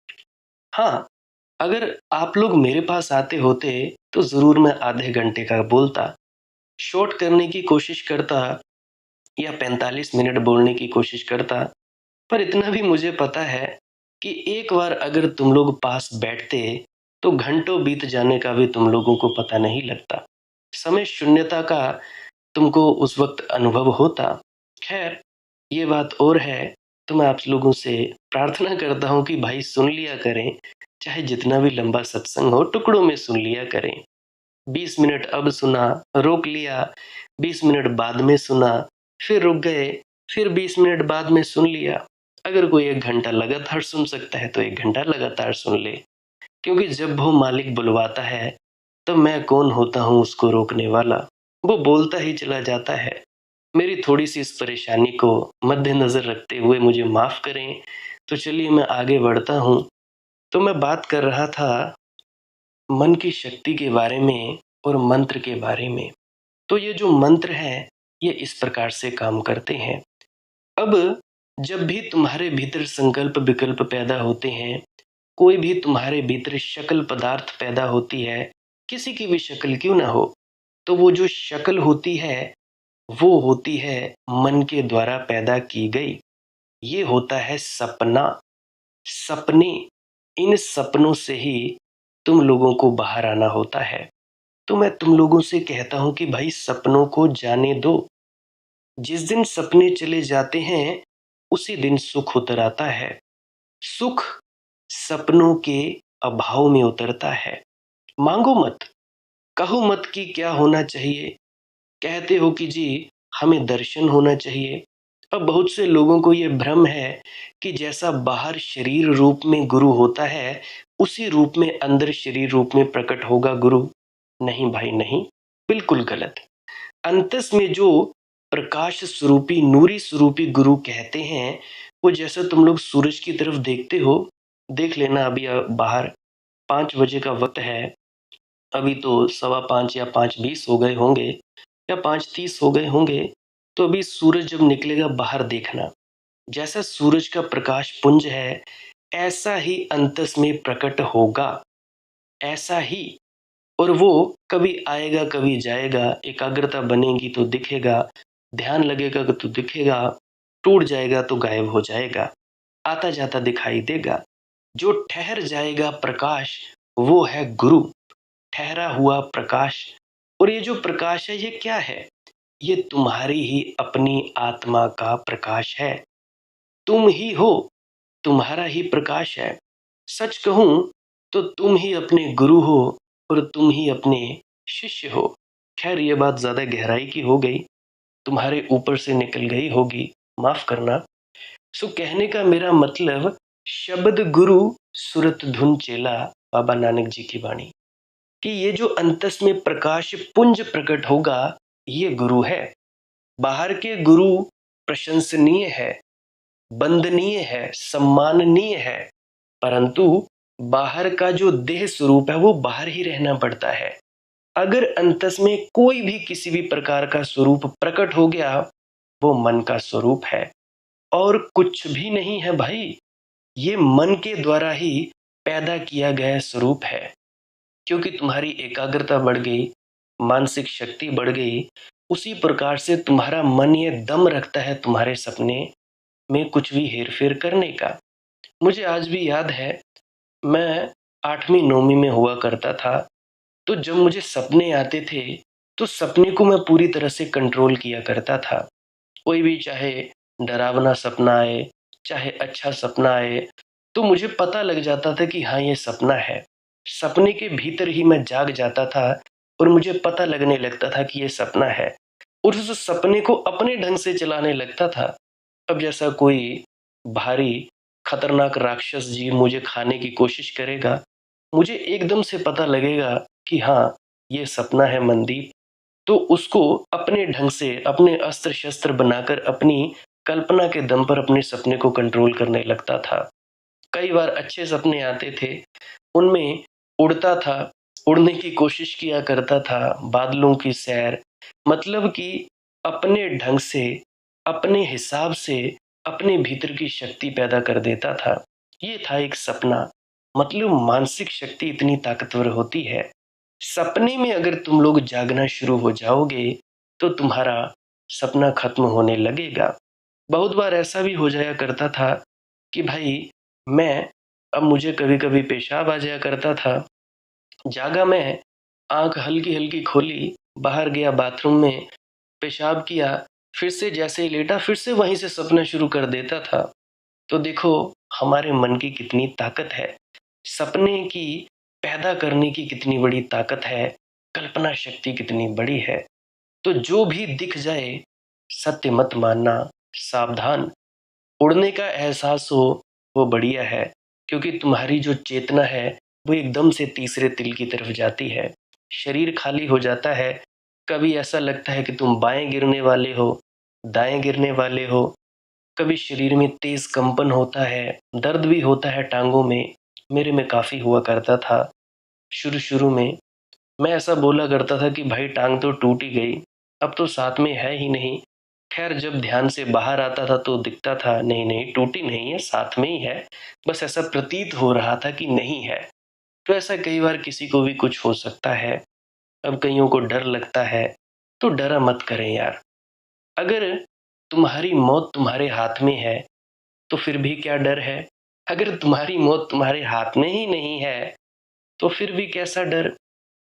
S1: हाँ, अगर आप लोग मेरे पास आते होते तो जरूर मैं आधे घंटे का बोलता, शॉर्ट करने की कोशिश करता या 45 मिनट बोलने की कोशिश करता। पर इतना भी मुझे पता है कि एक बार अगर तुम लोग पास बैठते तो घंटों बीत जाने का भी तुम लोगों को पता नहीं लगता। समय शून्यता का तुमको उस वक्त अनुभव होता। खैर, ये बात और है। तो मैं आप लोगों से प्रार्थना करता हूँ कि भाई सुन लिया करें। चाहे जितना भी लंबा सत्संग हो टुकड़ों में सुन लिया करें। 20 मिनट अब सुना, रोक लिया, 20 मिनट बाद में सुना, फिर रुक गए, फिर 20 मिनट बाद में सुन लिया। अगर कोई 1 घंटा लगातार सुन सकता है तो 1 घंटा लगातार सुन ले। क्योंकि जब वो मालिक बुलवाता है तो मैं कौन होता हूँ उसको रोकने वाला। वो बोलता ही चला जाता है। मेरी थोड़ी-सी इस परेशानी को मद्देनज़र रखते हुए मुझे माफ़ करें, तो चलिए मैं आगे बढ़ता हूँ। तो मैं बात कर रहा था मन की शक्ति के बारे में और मंत्र के बारे में। तो ये जो मंत्र हैं, ये इस प्रकार से काम करते हैं। अब जब भी तुम्हारे भीतर संकल्प-विकल्प पैदा होते हैं, कोई भी तुम्हारे भीतर शकल पदार्थ पैदा होती है, किसी की भी शक्ल क्यों ना हो, तो वो जो शक्ल होती है, वो होती है मन के द्वारा पैदा की गई। ये होता है सपना। सपने, इन सपनों से ही तुम लोगों को बाहर आना होता है। तो मैं तुम लोगों से कहता हूँ कि भाई सपनों को जाने दो। जिस दिन सपने चले जाते हैं, उसी दिन सुख उतर आता है। सुख सपनों के अभाव में उतरता है। मांगो मत, कहो मत कि क्या होना चाहिए। कहते हो कि जी हमें दर्शन होना चाहिए। अब बहुत से लोगों को ये भ्रम है कि जैसा बाहर शरीर रूप में गुरु होता है, उसी रूप में अंदर शरीर रूप में प्रकट होगा गुरु। नहीं भाई नहीं, बिल्कुल गलत। अंतस में जो प्रकाश स्वरूपी नूरी स्वरूपी गुरु कहते हैं, वो जैसा तुम लोग सूरज की तरफ देखते हो, देख लेना अभी बाहर 5 बजे का वक्त है। अभी तो 5:15 या 5:20 हो गए होंगे या 5:30 हो गए होंगे। तो अभी सूरज जब निकलेगा बाहर देखना, जैसा सूरज का प्रकाश पुंज है, ऐसा ही अंतस में प्रकट होगा। ऐसा ही। और वो कभी आएगा कभी जाएगा। एकाग्रता बनेगी तो दिखेगा, ध्यान लगेगा तो दिखेगा, टूट जाएगा तो गायब हो जाएगा, आता जाता दिखाई देगा। जो ठहर जाएगा प्रकाश, वो है गुरु, ठहरा हुआ प्रकाश। और ये जो प्रकाश है, ये क्या है? ये तुम्हारी ही अपनी आत्मा का प्रकाश है। तुम ही हो, तुम्हारा ही प्रकाश है। सच कहूं तो तुम ही अपने गुरु हो और तुम ही अपने शिष्य हो। खैर ये बात ज्यादा गहराई की हो गई, तुम्हारे ऊपर से निकल गई होगी, माफ करना। सो कहने का मेरा मतलब, शब्द गुरु सुरत धुन चेला, बाबा नानक जी की वाणी, कि ये जो अंतस में प्रकाश पुंज प्रकट होगा, ये गुरु है। बाहर के गुरु प्रशंसनीय है, वंदनीय है, सम्माननीय है, परंतु बाहर का जो देह स्वरूप है वो बाहर ही रहना पड़ता है। अगर अंतस में कोई भी किसी भी प्रकार का स्वरूप प्रकट हो गया, वो मन का स्वरूप है और कुछ भी नहीं है भाई। ये मन के द्वारा ही पैदा किया गया स्वरूप है। क्योंकि तुम्हारी एकाग्रता बढ़ गई, मानसिक शक्ति बढ़ गई, उसी प्रकार से तुम्हारा मन ये दम रखता है तुम्हारे सपने में कुछ भी हेरफेर करने का। मुझे आज भी याद है, मैं 8वीं 9वीं में हुआ करता था। तो जब मुझे सपने आते थे, तो सपने को मैं पूरी तरह से कंट्रोल किया करता था। कोई भी चाहे डरावना सपना आए, चाहे अच्छा सपना आए, तो मुझे पता लग जाता था कि हाँ ये सपना है। सपने के भीतर ही मैं जाग जाता था और मुझे पता लगने लगता था कि ये सपना है, और उस सपने को अपने ढंग से चलाने लगता था। अब जैसा कोई भारी खतरनाक राक्षस जीव मुझे खाने की कोशिश करेगा, मुझे एकदम से पता लगेगा कि हाँ ये सपना है मनदीप। तो उसको अपने ढंग से अपने अस्त्र शस्त्र बनाकर अपनी कल्पना के दम पर अपने सपने को कंट्रोल करने लगता था। कई बार अच्छे सपने आते थे, उनमें उड़ता था, उड़ने की कोशिश किया करता था, बादलों की सैर, मतलब कि अपने ढंग से, अपने हिसाब से, अपने भीतर की शक्ति पैदा कर देता था। ये था एक सपना। मतलब मानसिक शक्ति इतनी ताकतवर होती है। सपने में अगर तुम लोग जागना शुरू हो जाओगे, तो तुम्हारा सपना खत्म होने लगेगा। बहुत बार ऐसा भी हो जाया करता था कि भाई मैं, अब मुझे कभी-कभी पेशाब आ जाया करता था। जागा मैं, आँख हल्की-हल्की खोली, बाहर गया बाथरूम में, पेशाब किया, फिर से जैसे ही लेटा, फिर से वहीं से सपना शुरू कर देता था। तो देखो हमारे मन की कितनी ताकत है, सपने की पैदा करने की कितनी बड़ी ताकत है, कल्पना शक्ति कितनी बड़ी है। तो जो भी दिख जाए, सत्य मत मानना, सावधान। उड़ने का एहसास हो, वो बढ़िया है, क्योंकि तुम्हारी जो चेतना है, वो एकदम से तीसरे तिल की तरफ जाती है। शरीर खाली हो जाता है। कभी ऐसा लगता है कि तुम बाएं गिरने वाले हो, दाएं गिरने वाले हो। कभी शरीर में तेज कंपन होता है, दर्द भी होता है टांगों में। मेरे में काफी हुआ करता था शुरू शुरू में। मैं ऐसा बोला करता था कि भाई टांग तो टूट ही गई, अब तो साथ में है ही नहीं। खैर जब ध्यान से बाहर आता था तो दिखता था नहीं नहीं टूटी नहीं है, साथ में ही है। बस ऐसा प्रतीत हो रहा था कि नहीं है। तो ऐसा कई बार किसी को भी कुछ हो सकता है। अब कईयों को डर लगता है, तो डरा मत करें यार। अगर तुम्हारी मौत तुम्हारे हाथ में है तो फिर भी क्या डर है। अगर तुम्हारी मौत तुम्हारे हाथ में ही नहीं है तो फिर भी कैसा डर।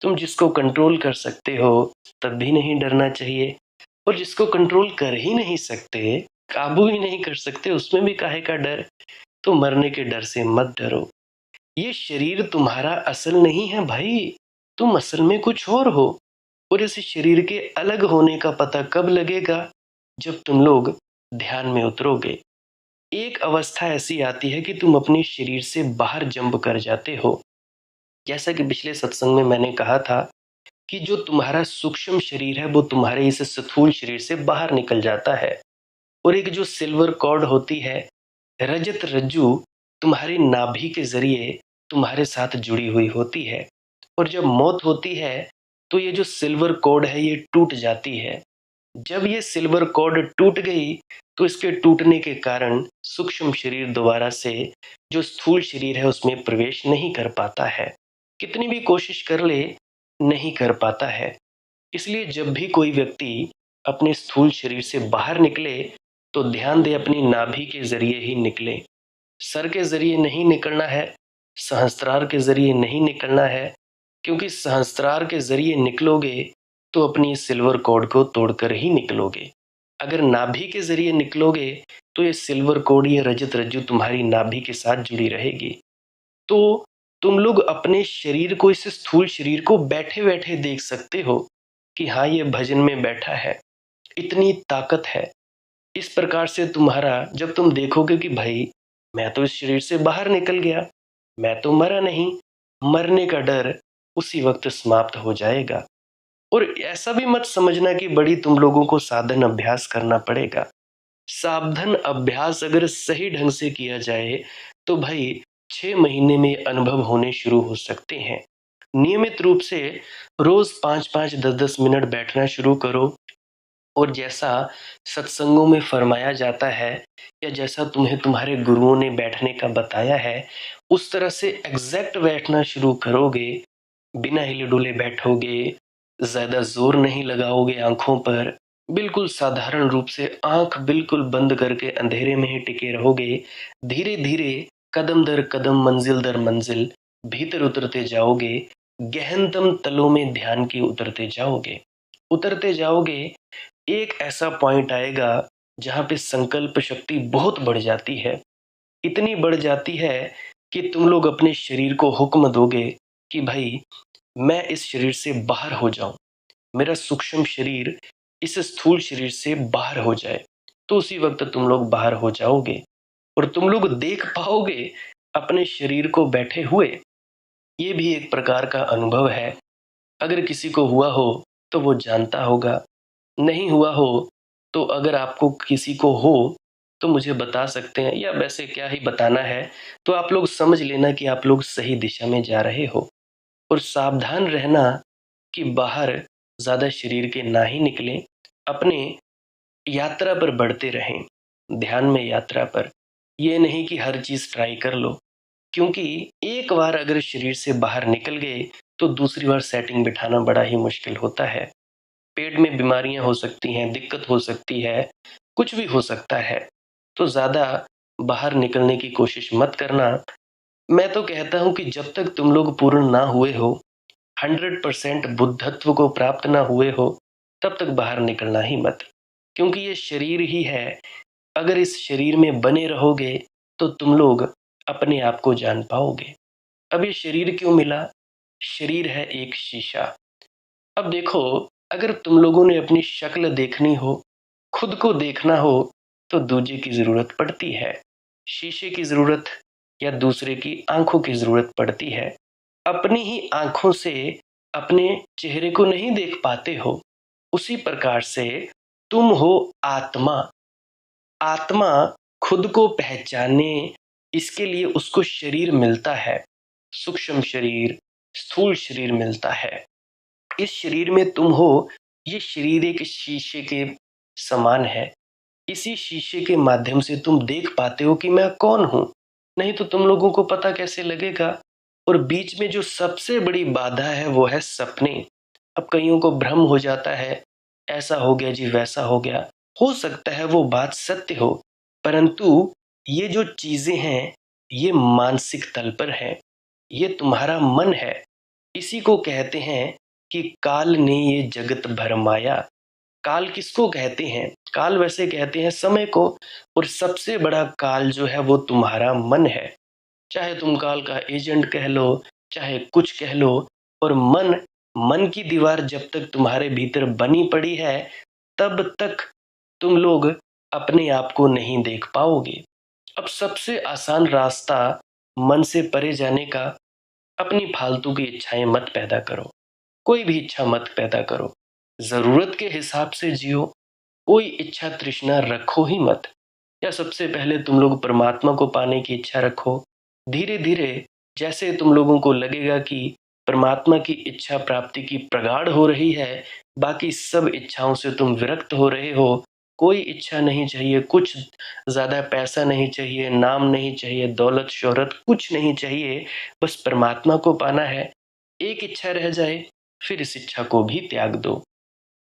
S1: तुम जिसको कंट्रोल कर सकते हो तब भी नहीं डरना चाहिए, और जिसको कंट्रोल कर ही नहीं सकते, काबू ही नहीं कर सकते, उसमें भी काहे का डर। तो मरने के डर से मत डरो। ये शरीर तुम्हारा असल नहीं है भाई, तुम असल में कुछ और हो। और इस शरीर के अलग होने का पता कब लगेगा, जब तुम लोग ध्यान में उतरोगे। एक अवस्था ऐसी आती है कि तुम अपने शरीर से बाहर जंप कर जाते हो। जैसा कि पिछले सत्संग में मैंने कहा था कि जो तुम्हारा सूक्ष्म शरीर है वो तुम्हारे इस स्थूल शरीर से बाहर निकल जाता है। और एक जो सिल्वर कॉर्ड होती है, रजत रज्जु, तुम्हारी नाभि के जरिए तुम्हारे साथ जुड़ी हुई होती है। और जब मौत होती है तो ये जो सिल्वर कॉर्ड है ये टूट जाती है। जब ये सिल्वर कॉर्ड टूट गई तो इसके टूटने के कारण सूक्ष्म शरीर दोबारा से जो स्थूल शरीर है उसमें प्रवेश नहीं कर पाता है। कितनी भी कोशिश कर ले, नहीं कर पाता है। इसलिए जब भी कोई व्यक्ति अपने स्थूल शरीर से बाहर निकले तो ध्यान दे अपनी नाभि के जरिए ही निकले। सर के जरिए नहीं निकलना है, सहस्त्रार के जरिए नहीं निकलना है। क्योंकि सहस्त्रार के जरिए निकलोगे तो अपनी सिल्वर कॉर्ड को तोड़कर ही निकलोगे। अगर नाभि के जरिए निकलोगे तो ये सिल्वर कॉर्ड, ये रजत रज्जु तुम्हारी नाभि के साथ जुड़ी रहेगी। तो तुम लोग अपने शरीर को, इस स्थूल शरीर को बैठे बैठे देख सकते हो कि हाँ ये भजन में बैठा है, इतनी ताकत है। इस प्रकार से तुम्हारा जब तुम देखोगे कि भाई मैं तो इस शरीर से बाहर निकल गया, मैं तो मरा नहीं, मरने का डर उसी वक्त समाप्त हो जाएगा। और ऐसा भी मत समझना कि बड़ी तुम लोगों को साधन अभ्यास करना पड़ेगा। सावधान अभ्यास अगर सही ढंग से किया जाए तो भाई 6 महीने में अनुभव होने शुरू हो सकते हैं। नियमित रूप से रोज 5-5 10-10 मिनट बैठना शुरू करो। और जैसा सत्संगों में फरमाया जाता है या जैसा तुम्हें तुम्हारे गुरुओं ने बैठने का बताया है, उस तरह से एग्जैक्ट बैठना शुरू करोगे। बिना हिले डुले बैठोगे, ज्यादा जोर नहीं लगाओगे आंखों पर, बिल्कुल साधारण रूप से आंख बिल्कुल बंद करके अंधेरे में ही टिके रहोगे। धीरे धीरे कदम दर कदम, मंजिल दर मंजिल भीतर उतरते जाओगे। गहनतम तलों में ध्यान की उतरते जाओगे। उतरते जाओगे, एक ऐसा पॉइंट आएगा जहां पे संकल्प शक्ति बहुत बढ़ जाती है। इतनी बढ़ जाती है कि तुम लोग अपने शरीर को हुक्म दोगे कि भाई मैं इस शरीर से बाहर हो जाऊं, मेरा सूक्ष्म शरीर इस स्थूल शरीर से बाहर हो जाए। तो उसी वक्त तुम लोग बाहर हो जाओगे और तुम लोग देख पाओगे अपने शरीर को बैठे हुए। ये भी एक प्रकार का अनुभव है। अगर किसी को हुआ हो तो वो जानता होगा, नहीं हुआ हो तो अगर आपको किसी को हो तो मुझे बता सकते हैं, या वैसे क्या ही बताना है। तो आप लोग समझ लेना कि आप लोग सही दिशा में जा रहे हो। और सावधान रहना कि बाहर ज्यादा शरीर के ना ही निकलें। अपने यात्रा पर बढ़ते रहें, ध्यान में यात्रा पर। ये नहीं कि हर चीज ट्राई कर लो, क्योंकि एक बार अगर शरीर से बाहर निकल गए तो दूसरी बार सेटिंग बिठाना बड़ा ही मुश्किल होता है। पेट में बीमारियां हो सकती हैं, दिक्कत हो सकती है, कुछ भी हो सकता है। तो ज्यादा बाहर निकलने की कोशिश मत करना। मैं तो कहता हूं कि जब तक तुम लोग पूर्ण ना हुए हो, 100% बुद्धत्व को प्राप्त ना हुए हो, तब तक बाहर निकलना ही मत। क्योंकि ये शरीर ही है। अगर इस शरीर में बने रहोगे तो तुम लोग अपने आप को जान पाओगे। अब ये शरीर क्यों मिला? शरीर है एक शीशा। अब देखो, अगर तुम लोगों ने अपनी शक्ल देखनी हो, खुद को देखना हो, तो दूजे की जरूरत पड़ती है। शीशे की जरूरत या दूसरे की आंखों की जरूरत पड़ती है। अपनी ही आंखों से अपने चेहरे को नहीं देख पाते हो, उसी प्रकार से तुम हो आत्मा। आत्मा खुद को पहचाने, इसके लिए उसको शरीर मिलता है, सूक्ष्म शरीर, स्थूल शरीर मिलता है। इस शरीर में तुम हो, ये शरीर एक शीशे के समान है। इसी शीशे के माध्यम से तुम देख पाते हो कि मैं कौन हूं, नहीं तो तुम लोगों को पता कैसे लगेगा। और बीच में जो सबसे बड़ी बाधा है वो है सपने। अब कईयों को भ्रम हो जाता है, ऐसा हो गया जी, वैसा हो सकता है वो बात सत्य हो, परंतु ये जो चीजें हैं ये मानसिक तल पर है, ये तुम्हारा मन है। इसी को कहते हैं कि काल ने ये जगत भरमाया। काल किसको कहते हैं? काल वैसे कहते हैं समय को, और सबसे बड़ा काल जो है वो तुम्हारा मन है। चाहे तुम काल का एजेंट कह लो, चाहे कुछ कह लो, और मन, मन की दीवार जब तक तुम्हारे भीतर बनी पड़ी है तब तक तुम लोग अपने आप को नहीं देख पाओगे। अब सबसे आसान रास्ता मन से परे जाने का, अपनी फालतू की इच्छाएं मत पैदा करो। कोई भी इच्छा मत पैदा करो, जरूरत के हिसाब से जियो, कोई इच्छा तृष्णा रखो ही मत। या सबसे पहले तुम लोग परमात्मा को पाने की इच्छा रखो। धीरे धीरे जैसे तुम लोगों को लगेगा कि परमात्मा की इच्छा प्राप्ति की प्रगाढ़ हो रही है, बाकी सब इच्छाओं से तुम विरक्त हो रहे हो, कोई इच्छा नहीं चाहिए, कुछ ज्यादा पैसा नहीं चाहिए, नाम नहीं चाहिए, दौलत शोहरत कुछ नहीं चाहिए, बस परमात्मा को पाना है। एक इच्छा रह जाए, फिर इस इच्छा को भी त्याग दो।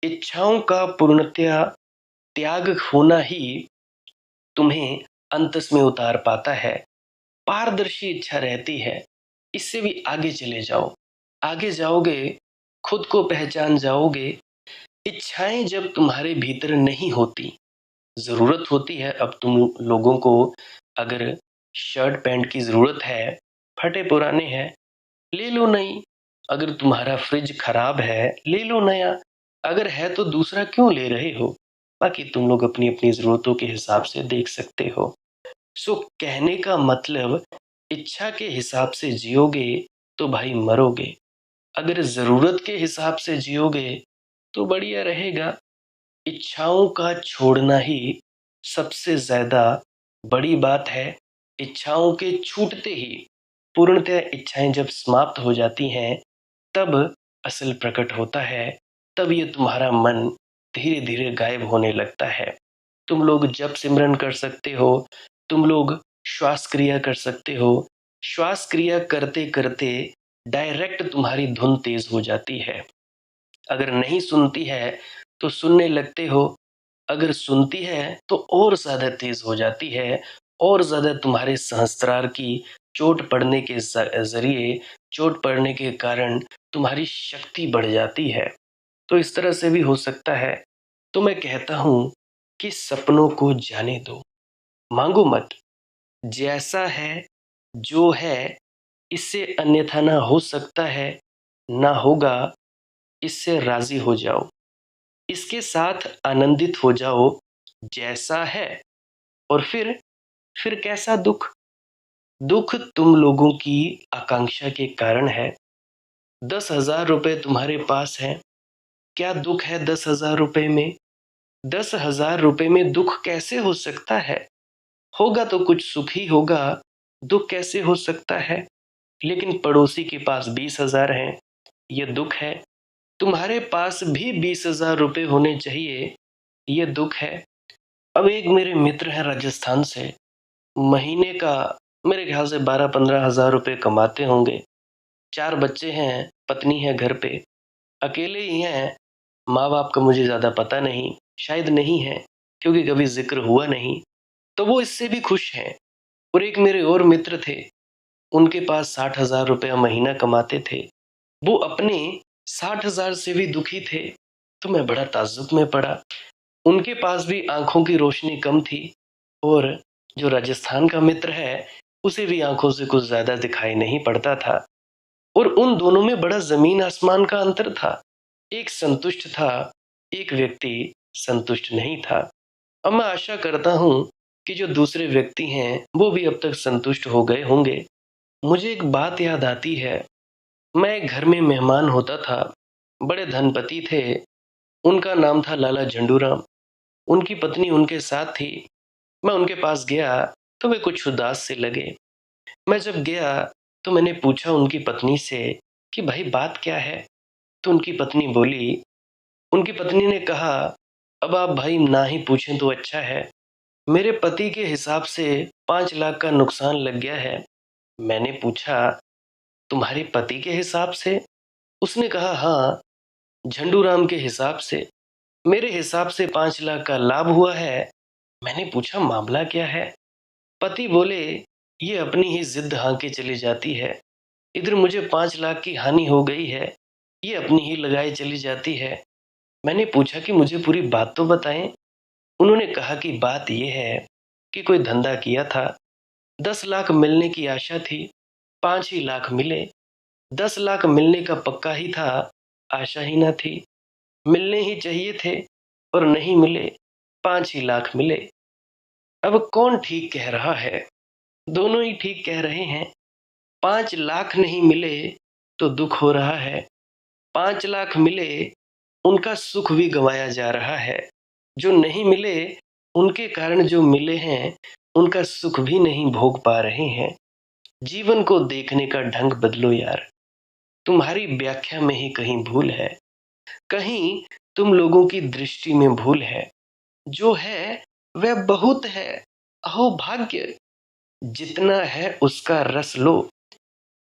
S1: इच्छाओं का पूर्णतया त्याग होना ही तुम्हें अंतस में उतार पाता है। पारदर्शी इच्छा रहती है, इससे भी आगे चले जाओ। आगे जाओगे, खुद को पहचान जाओगे। इच्छाएं जब तुम्हारे भीतर नहीं होती, जरूरत होती है। अब तुम लोगों को अगर शर्ट पैंट की जरूरत है, फटे पुराने हैं, ले लो नई। अगर तुम्हारा फ्रिज खराब है, ले लो नया। अगर है तो दूसरा क्यों ले रहे हो? बाकी तुम लोग अपनी अपनी जरूरतों के हिसाब से देख सकते हो। सो कहने का मतलब, इच्छा के हिसाब से जियोगे तो भाई मरोगे। अगर जरूरत के हिसाब से जियोगे तो बढ़िया रहेगा। इच्छाओं का छोड़ना ही सबसे ज्यादा बड़ी बात है। इच्छाओं के छूटते ही, पूर्णतः इच्छाएं जब समाप्त हो जाती हैं, तब असल प्रकट होता है। तब ये तुम्हारा मन धीरे धीरे गायब होने लगता है। तुम लोग जप सिमरन कर सकते हो, तुम लोग श्वास क्रिया कर सकते हो। श्वास क्रिया करते करते डायरेक्ट तुम्हारी धुन तेज हो जाती है। अगर नहीं सुनती है तो सुनने लगते हो, अगर सुनती है तो और ज्यादा तेज हो जाती है, और ज्यादा तुम्हारे सहस्त्रार की चोट पड़ने के जरिए, चोट पड़ने के कारण तुम्हारी शक्ति बढ़ जाती है। तो इस तरह से भी हो सकता है। तो मैं कहता हूं कि सपनों को जाने दो, मांगो मत। जैसा है, जो है, इससे अन्यथा ना हो सकता है, ना होगा, इससे राजी हो जाओ, इसके साथ आनंदित हो जाओ जैसा है। और फिर कैसा दुख? दुख तुम लोगों की आकांक्षा के कारण है। 10,000 रुपए तुम्हारे पास है, क्या दुख है 10,000 रुपए में? 10,000 रुपए में दुख कैसे हो सकता है? होगा तो कुछ सुख ही होगा, दुख कैसे हो सकता है? लेकिन पड़ोसी के पास 20,000 हैं, ये दुख है। तुम्हारे पास भी 20,000 रुपए होने चाहिए, ये दुख है। अब एक मेरे मित्र हैं राजस्थान से, महीने का मेरे ख्याल से 12-15 हज़ार रुपए कमाते होंगे। 4 बच्चे हैं, पत्नी है घर पे, अकेले ही हैं। माँ बाप का मुझे ज्यादा पता नहीं, शायद नहीं है, क्योंकि कभी जिक्र हुआ नहीं। तो वो इससे भी खुश हैं। और एक मेरे और मित्र थे, उनके पास 60,000 रुपया महीना कमाते थे, वो अपने 60,000 से भी दुखी थे। तो मैं बड़ा ताज्जुब में पड़ा। उनके पास भी आंखों की रोशनी कम थी, और जो राजस्थान का मित्र है, उसे भी आंखों से कुछ ज्यादा दिखाई नहीं पड़ता था। और उन दोनों में बड़ा जमीन आसमान का अंतर था। एक संतुष्ट था, एक व्यक्ति संतुष्ट नहीं था। अब मैं आशा करता हूं कि जो दूसरे व्यक्ति हैं वो भी अब तक संतुष्ट हो गए होंगे। मुझे एक बात याद आती है, मैं एक घर में मेहमान होता था। बड़े धनपति थे। उनका नाम था लाला झंडूराम। उनकी पत्नी उनके साथ थी। मैं उनके पास गया तो वे कुछ उदास से लगे। मैं जब गया तो मैंने पूछा उनकी पत्नी से कि भाई बात क्या है। तो उनकी पत्नी ने कहा, अब आप भाई ना ही पूछें तो अच्छा है। मेरे पति के हिसाब से 5 लाख का नुकसान लग गया है। मैंने पूछा, तुम्हारे पति के हिसाब से? उसने कहा, हाँ, झंडूराम के हिसाब से। मेरे हिसाब से 5 लाख का लाभ हुआ है। मैंने पूछा, मामला क्या है? पति बोले, ये अपनी ही जिद हाँके चली जाती है। इधर मुझे 5 लाख की हानि हो गई है, ये अपनी ही लगाए चली जाती है। मैंने पूछा कि मुझे पूरी बात तो बताएं। उन्होंने कहा कि बात यह है कि कोई धंधा किया था, 10 लाख मिलने की आशा थी, 5 ही लाख मिले। 10 लाख मिलने का पक्का ही था, आशा ही ना थी। मिलने ही चाहिए थे और नहीं मिले, 5 ही लाख मिले। अब कौन ठीक कह रहा है? दोनों ही ठीक कह रहे हैं। 5 लाख नहीं मिले तो दुख हो रहा है, 5 लाख मिले उनका सुख भी गंवाया जा रहा है। जो नहीं मिले उनके कारण जो मिले हैं उनका सुख भी नहीं भोग पा रहे हैं। जीवन को देखने का ढंग बदलो यार। तुम्हारी व्याख्या में ही कहीं भूल है, कहीं तुम लोगों की दृष्टि में भूल है। जो है वह बहुत है, अहो भाग्य। जितना है उसका रस लो,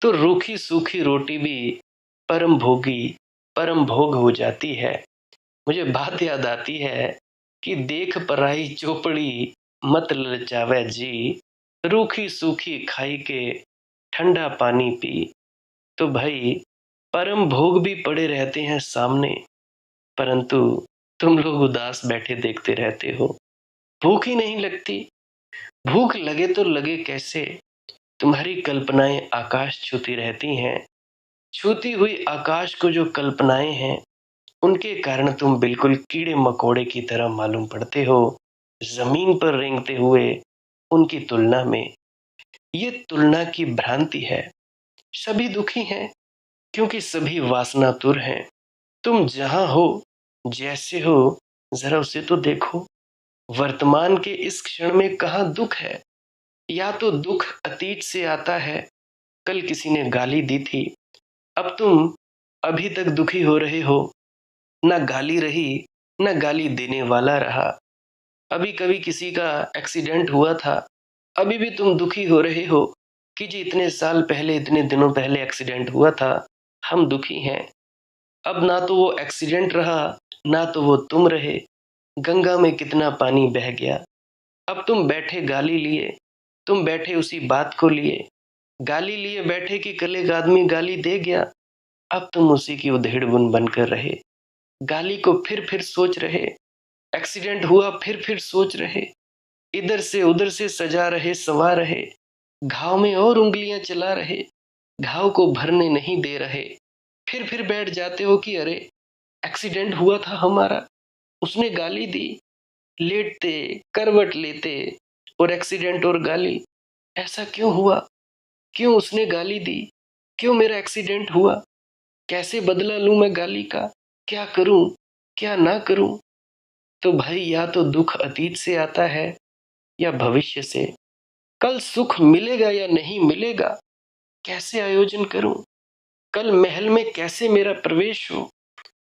S1: तो रूखी सूखी रोटी भी परम भोगी परम भोग हो जाती है। मुझे बात याद आती है कि देख पराई चौपड़ी मत ललचावे जी, रूखी सूखी खाई के ठंडा पानी पी। तो भाई, परम भोग भी पड़े रहते हैं सामने, परंतु तुम लोग उदास बैठे देखते रहते हो। भूख ही नहीं लगती। भूख लगे तो लगे कैसे? तुम्हारी कल्पनाएं आकाश छूती रहती हैं। छूती हुई आकाश को जो कल्पनाएं हैं उनके कारण तुम बिल्कुल कीड़े मकोड़े की तरह मालूम पड़ते हो, जमीन पर रेंगते हुए उनकी तुलना में। ये तुलना की भ्रांति है। सभी दुखी हैं क्योंकि सभी वासनातुर हैं। तुम जहां हो, जैसे हो, जरा उसे तो देखो। वर्तमान के इस क्षण में कहाँ दुख है? या तो दुख अतीत से आता है, कल किसी ने गाली दी थी, अब तुम अभी तक दुखी हो रहे हो। ना गाली रही, ना गाली देने वाला रहा। अभी कभी किसी का एक्सीडेंट हुआ था, अभी भी तुम दुखी हो रहे हो कि जी इतने साल पहले, इतने दिनों पहले एक्सीडेंट हुआ था। हम दुखी हैं। अब ना तो वो एक्सीडेंट रहा, ना तो वो तुम रहे। गंगा में कितना पानी बह गया। अब तुम बैठे गाली लिए, तुम बैठे उसी बात को लिए, गाली लिए बैठे कि कल एक आदमी गाली दे गया। अब तुम उसी की उधेड़ बुन बनकर रहे, गाली को फिर सोच रहे। एक्सीडेंट हुआ, फिर सोच रहे। इधर से उधर से सजा रहे, संवार रहे। घाव में और उंगलियां चला रहे, घाव को भरने नहीं दे रहे। फिर बैठ जाते हो कि अरे, एक्सीडेंट हुआ था हमारा, उसने गाली दी। लेटते, करवट लेते, और एक्सीडेंट और गाली। ऐसा क्यों हुआ? क्यों उसने गाली दी? क्यों मेरा एक्सीडेंट हुआ? कैसे बदला लूं मैं गाली का? क्या करूं, क्या ना करूं? तो भाई, या तो दुख अतीत से आता है या भविष्य से। कल सुख मिलेगा या नहीं मिलेगा, कैसे आयोजन करूं? कल महल में कैसे मेरा प्रवेश हो?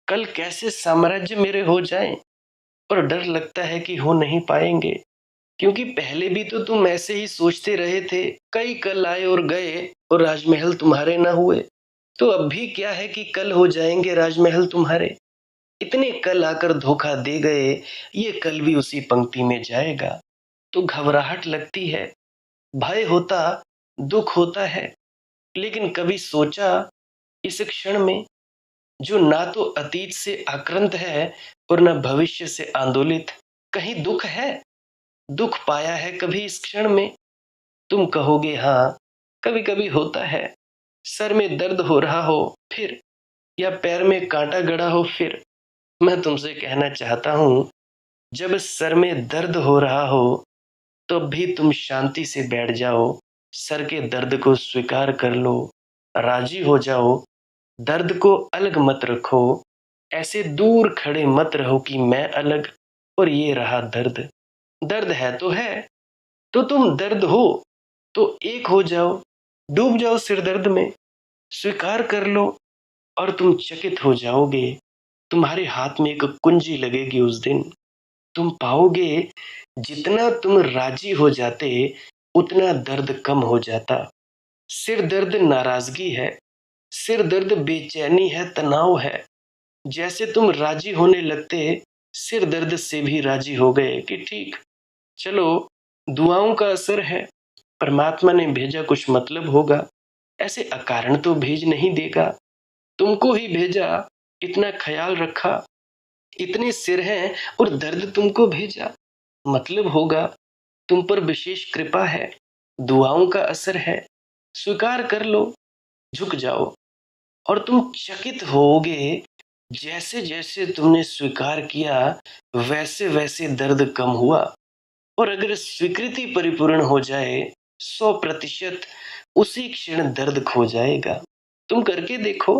S1: कल कैसे साम्राज्य मेरे हो जाएं? और डर लगता है कि हो नहीं पाएंगे, क्योंकि पहले भी तो तुम ऐसे ही सोचते रहे थे। कई कल आए और गए और राजमहल तुम्हारे ना हुए। तो अब भी क्या है कि कल हो जाएंगे राजमहल तुम्हारे। इतने कल आकर धोखा दे गए, ये कल भी उसी पंक्ति में जाएगा। तो घबराहट लगती है, भय होता, दुख होता है। लेकिन कभी सोचा इस क्षण में, जो ना तो अतीत से आक्रांत है और ना भविष्य से आंदोलित, कहीं दुख है? दुख पाया है कभी इस क्षण में? तुम कहोगे हाँ, कभी कभी होता है। सर में दर्द हो रहा हो फिर, या पैर में कांटा गड़ा हो फिर। मैं तुमसे कहना चाहता हूं, जब सर में दर्द हो रहा हो तो भी तुम शांति से बैठ जाओ। सर के दर्द को स्वीकार कर लो, राजी हो जाओ दर्द को अलग मत रखो, ऐसे दूर खड़े मत रहो कि मैं अलग और ये रहा दर्द। दर्द है तो तुम दर्द हो, तो एक हो जाओ, डूब जाओ सिर दर्द में, स्वीकार कर लो और तुम चकित हो जाओगे। तुम्हारे हाथ में एक कुंजी लगेगी उस दिन। तुम पाओगे जितना तुम राजी हो जाते उतना दर्द कम हो जाता। सिर दर्द नाराजगी है, सिर दर्द बेचैनी है, तनाव है। जैसे तुम राजी होने लगते सिर दर्द से भी राजी हो गए कि ठीक, चलो, दुआओं का असर है, परमात्मा ने भेजा कुछ मतलब होगा, ऐसे अकारण तो भेज नहीं देगा, तुमको ही भेजा, इतना ख्याल रखा, इतने सिर हैं और दर्द तुमको भेजा, मतलब होगा, तुम पर विशेष कृपा है, दुआओं का असर है, स्वीकार कर लो, झुक जाओ। और तुम चकित होोगे, जैसे जैसे तुमने स्वीकार किया वैसे वैसे दर्द कम हुआ। और अगर स्वीकृति परिपूर्ण हो जाए 100%, उसी क्षण दर्द खो जाएगा। तुम करके देखो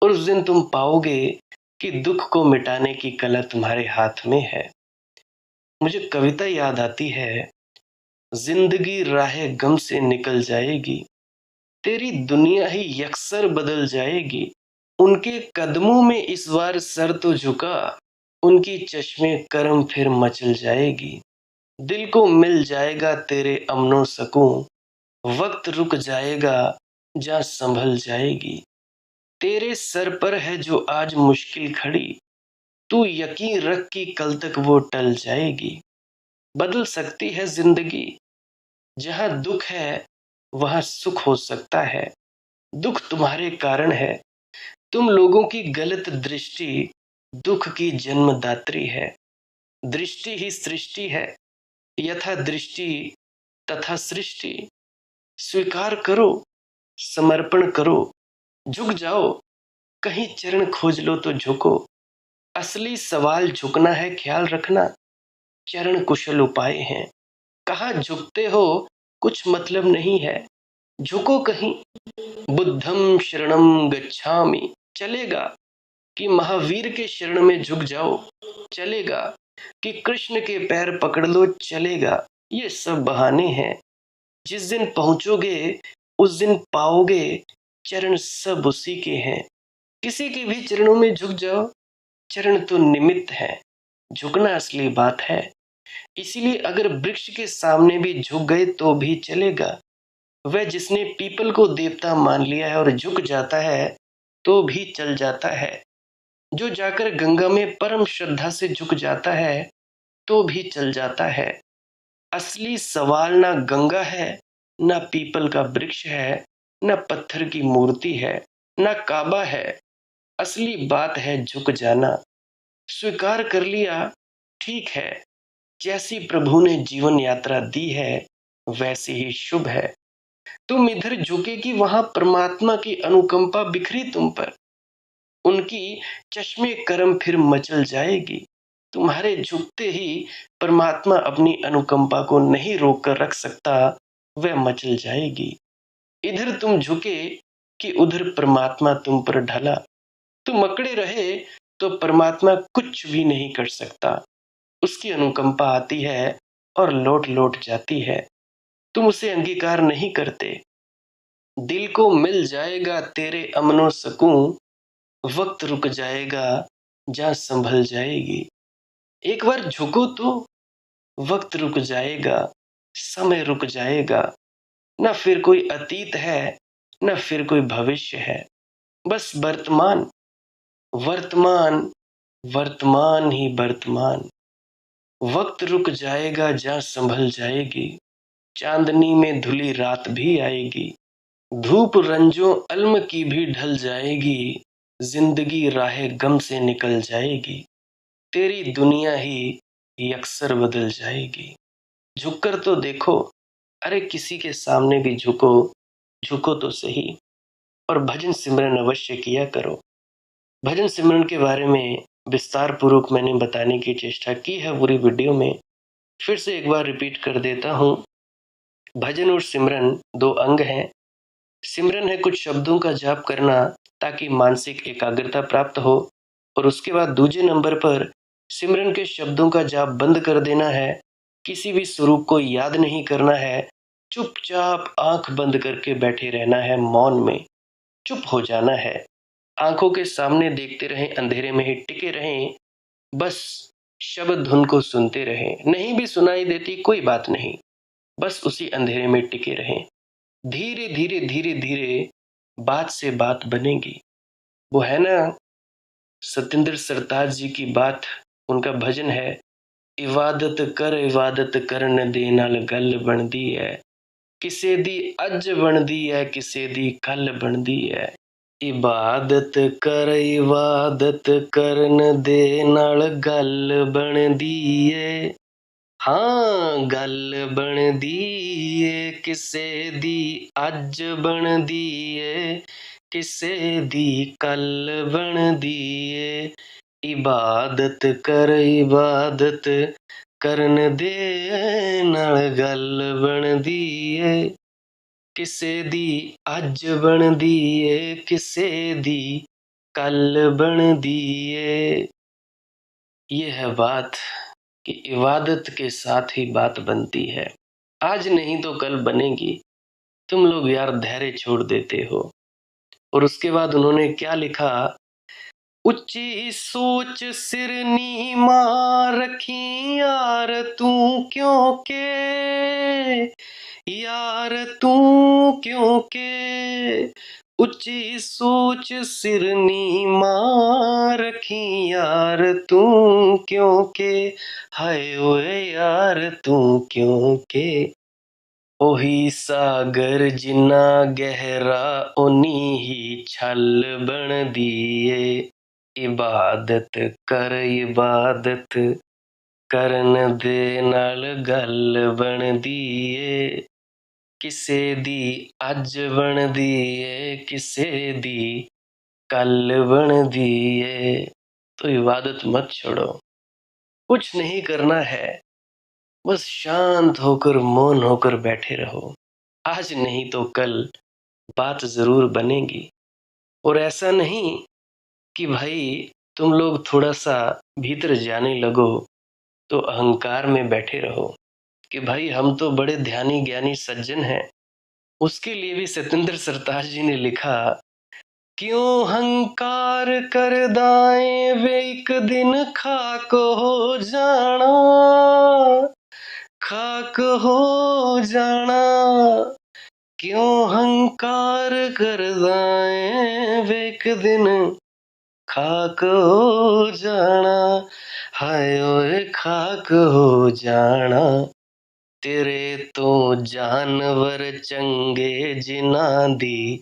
S1: और उस दिन तुम पाओगे कि दुख को मिटाने की कला तुम्हारे हाथ में है। मुझे कविता याद आती है, जिंदगी राह गम से निकल जाएगी, तेरी दुनिया ही यकसर बदल जाएगी। उनके कदमों में इस बार सर तो झुका, उनकी चश्मे करम फिर मचल जाएगी। दिल को मिल जाएगा तेरे अमनो सकूं, वक्त रुक जाएगा जहां संभल जाएगी। तेरे सर पर है जो आज मुश्किल खड़ी, तू यकीन रख कि कल तक वो टल जाएगी। बदल सकती है जिंदगी, जहां दुख है वहां सुख हो सकता है। दुख तुम्हारे कारण है, तुम लोगों की गलत दृष्टि दुख की जन्मदात्री है। दृष्टि ही सृष्टि है, यथा दृष्टि तथा सृष्टि। स्वीकार करो, समर्पण करो, झुक जाओ, कहीं चरण खोज लो तो झुको। असली सवाल झुकना है, ख्याल रखना, चरण कुशल उपाय हैं। कहाँ झुकते हो कुछ मतलब नहीं है, झुको कहीं। बुद्धम शरणम गच्छामि, चलेगा। कि महावीर के शरण में झुक जाओ, चलेगा। कि कृष्ण के पैर पकड़ लो, चलेगा। ये सब बहाने हैं, जिस दिन पहुंचोगे उस दिन पाओगे चरण सब उसी के हैं। किसी के भी चरणों में झुक जाओ, चरण तो निमित्त है, झुकना असली बात है। इसीलिए अगर वृक्ष के सामने भी झुक गए तो भी चलेगा। वह जिसने पीपल को देवता मान लिया है और झुक जाता है तो भी चल जाता है। जो जाकर गंगा में परम श्रद्धा से झुक जाता है तो भी चल जाता है। असली सवाल ना गंगा है, ना पीपल का वृक्ष है, ना पत्थर की मूर्ति है, ना काबा है। असली बात है झुक जाना। स्वीकार कर लिया, ठीक है, जैसी प्रभु ने जीवन यात्रा दी है वैसी ही शुभ है। तुम इधर झुके कि वहां परमात्मा की अनुकंपा बिखरी तुम पर, उनकी चश्मे करम फिर मचल जाएगी। तुम्हारे झुकते ही परमात्मा अपनी अनुकंपा को नहीं रोक कर रख सकता, वह मचल जाएगी। इधर तुम झुके कि उधर परमात्मा तुम पर ढला। तुम अकड़े रहे तो परमात्मा कुछ भी नहीं कर सकता। उसकी अनुकंपा आती है और लौट लौट जाती है। तुम उसे अंगीकार नहीं करते। दिल को मिल जाएगा तेरे अमनो सकूं, वक्त रुक जाएगा जहां संभल जाएगी। एक बार झुको तो वक्त रुक जाएगा, समय रुक जाएगा। ना फिर कोई अतीत है, ना फिर कोई भविष्य है, बस वर्तमान, वर्तमान, वर्तमान ही वर्तमान। वक्त रुक जाएगा जहां संभल जाएगी, चांदनी में धुली रात भी आएगी। धूप रंजों अल्म की भी ढल जाएगी, जिंदगी राह गम से निकल जाएगी। तेरी दुनिया ही यकसर बदल जाएगी। झुककर तो देखो, अरे किसी के सामने भी झुको, झुको तो सही। और भजन सिमरन अवश्य किया करो। भजन सिमरन के बारे में विस्तार पूर्वक मैंने बताने की चेष्टा की है पूरी वीडियो में। फिर से एक बार रिपीट कर देता हूँ। भजन और सिमरन दो अंग हैं। सिमरन है कुछ शब्दों का जाप करना ताकि मानसिक एकाग्रता प्राप्त हो, और उसके बाद दूसरे नंबर पर सिमरन के शब्दों का जाप बंद कर देना है। किसी भी स्वरूप को याद नहीं करना है, चुपचाप आंख बंद करके बैठे रहना है, मौन में चुप हो जाना है। आंखों के सामने देखते रहें, अंधेरे में ही टिके रहें, बस शब्द धुन को सुनते रहें। नहीं भी सुनाई देती कोई बात नहीं, बस उसी अंधेरे में टिके रहें। धीरे धीरे धीरे धीरे बात से बात बनेगी। वो है ना सत्येंद्र सरताज जी की बात, उनका भजन है, इबादत करन दे नाल गल बनदी है, किसे दी अज बनदी है, किसे दी कल बनदी है। इबादत करन दे नाल गल बनदी है, हाँ गल बनदी ਏ ਕਿਸੇ ਦੀ ਅੱਜ ਬਣਦੀ ਏ, ਕਿਸੇ ਦੀ ਕੱਲ ਬਣਦੀ ਏ। ਇਬਾਦਤ ਕਰਨ ਦੇ ਨਾਲ ਗੱਲ ਬਣਦੀ ਏ, ਕਿਸੇ ਦੀ ਅੱਜ ਬਣਦੀ ਏ, ਕਿਸੇ ਦੀ ਕੱਲ ਬਣਦੀ ਏ। ये है बात कि इबादत के साथ ही बात बनती है। आज नहीं तो कल बनेगी। तुम लोग यार धैर्य छोड़ देते हो। और उसके बाद उन्होंने क्या लिखा, ऊंची सोच सिर नीमा रखी यार तू क्यों के, यार तू क्यों के, ऊंची सोच सिर नीमा रखी यार तू क्यों के, हाय ओए यार तू क्यों के। ओही सागर जिन्ना गहरा ओनी ही छल बनदी ਏ। इबादत ਕਰਨ ਦੇ ਨਾਲ ਗੱਲ ਬਣਦੀ ਏ, ਕਿਸੇ ਦੀ ਅੱਜ ਬਣਦੀ ਏ, ਕਿਸੇ ਦੀ कल बनदी ਏ। तो इबादत मत छोड़ो, कुछ नहीं करना है, बस शांत होकर मौन होकर बैठे रहो। आज नहीं तो कल बात जरूर बनेगी। और ऐसा नहीं कि भाई तुम लोग थोड़ा सा भीतर जाने लगो तो अहंकार में बैठे रहो कि भाई हम तो बड़े ध्यानी ज्ञानी सज्जन हैं। उसके लिए भी सत्येंद्र सरताज जी ने लिखा, क्यों हंकार कर दाए वे एक दिन खाक हो जाना, खाक हो जाना। क्यों हंकार कर दाए वे एक दिन खाक हो जाना, हाय ओए खाक हो जाना। तेरे तो जानवर चंगे जिन्हां दी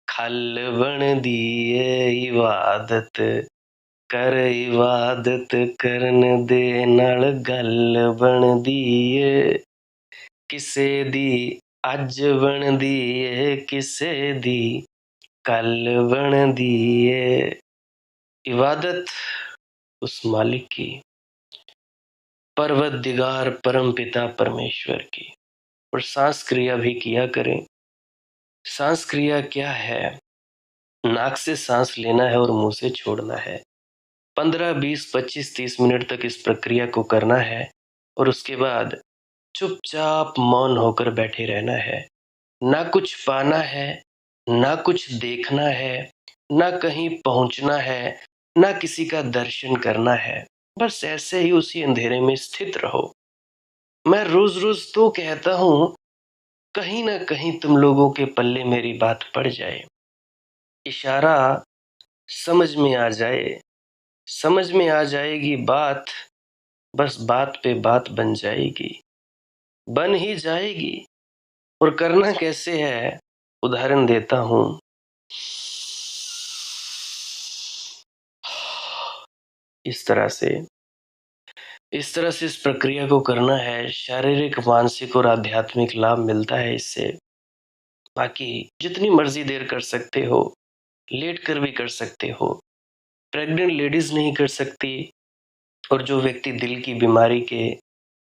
S1: खल बनदी ਏ। इबादत ਕਰਨ ਦੇ ਨਾਲ ਗੱਲ ਬਣਦੀ ਏ, ਕਿਸੇ ਦੀ ਅੱਜ ਬਣਦੀ ਏ, ਕਿਸੇ ਦੀ कल बनदी ਏ। इबादत उस मालिक की, परवतदिगार परम पिता परमेश्वर की। और सांस क्रिया भी किया करें। सांस क्रिया क्या है, नाक से सांस लेना है और मुंह से छोड़ना है। 15, 20, 25, 30 मिनट तक इस प्रक्रिया को करना है, और उसके बाद चुपचाप मौन होकर बैठे रहना है। ना कुछ पाना है, ना कुछ देखना है, ना कहीं पहुंचना है, ना किसी का दर्शन करना है। बस ऐसे ही उसी अंधेरे में स्थित रहो। मैं रोज रोज तो कहता हूं, कहीं ना कहीं तुम लोगों के पल्ले मेरी बात पड़ जाए, इशारा समझ में आ जाए, समझ में आ जाएगी बात, बस बात पे बात बन जाएगी, बन ही जाएगी। और करना कैसे है, उदाहरण देता हूं। इस तरह से इस प्रक्रिया को करना है। शारीरिक, मानसिक और आध्यात्मिक लाभ मिलता है इससे। बाकी जितनी मर्जी देर कर सकते हो, लेट कर भी कर सकते हो। प्रेग्नेंट लेडीज नहीं कर सकती, और जो व्यक्ति दिल की बीमारी के,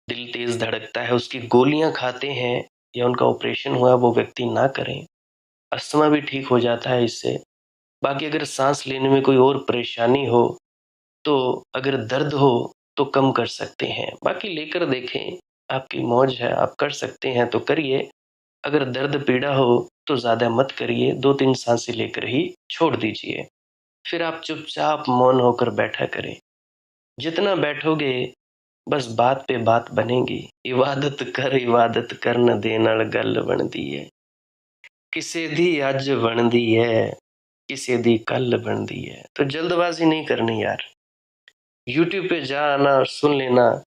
S1: दिल तेज धड़कता है, उसकी गोलियां खाते हैं या उनका ऑपरेशन हुआ, वो व्यक्ति ना करें। अस्थमा भी ठीक हो जाता है इससे। बाकी अगर सांस लेने में कोई और परेशानी हो, तो अगर दर्द हो तो कम कर सकते हैं। बाकी लेकर देखें, आपकी मौज है, आप कर सकते हैं तो करिए। अगर दर्द पीड़ा हो तो ज़्यादा मत करिए, 2-3 सांसें लेकर ही छोड़ दीजिए। फिर आप चुपचाप मौन होकर बैठा करें। जितना बैठोगे बस बात पे बात बनेगी। इबादत कर न दे नाल गल बनदी है। किसे दी अज बनदी है, किसे दी कल बनदी है। तो जल्दबाजी नहीं करनी यार। यूट्यूब पे जा आना और सुन लेना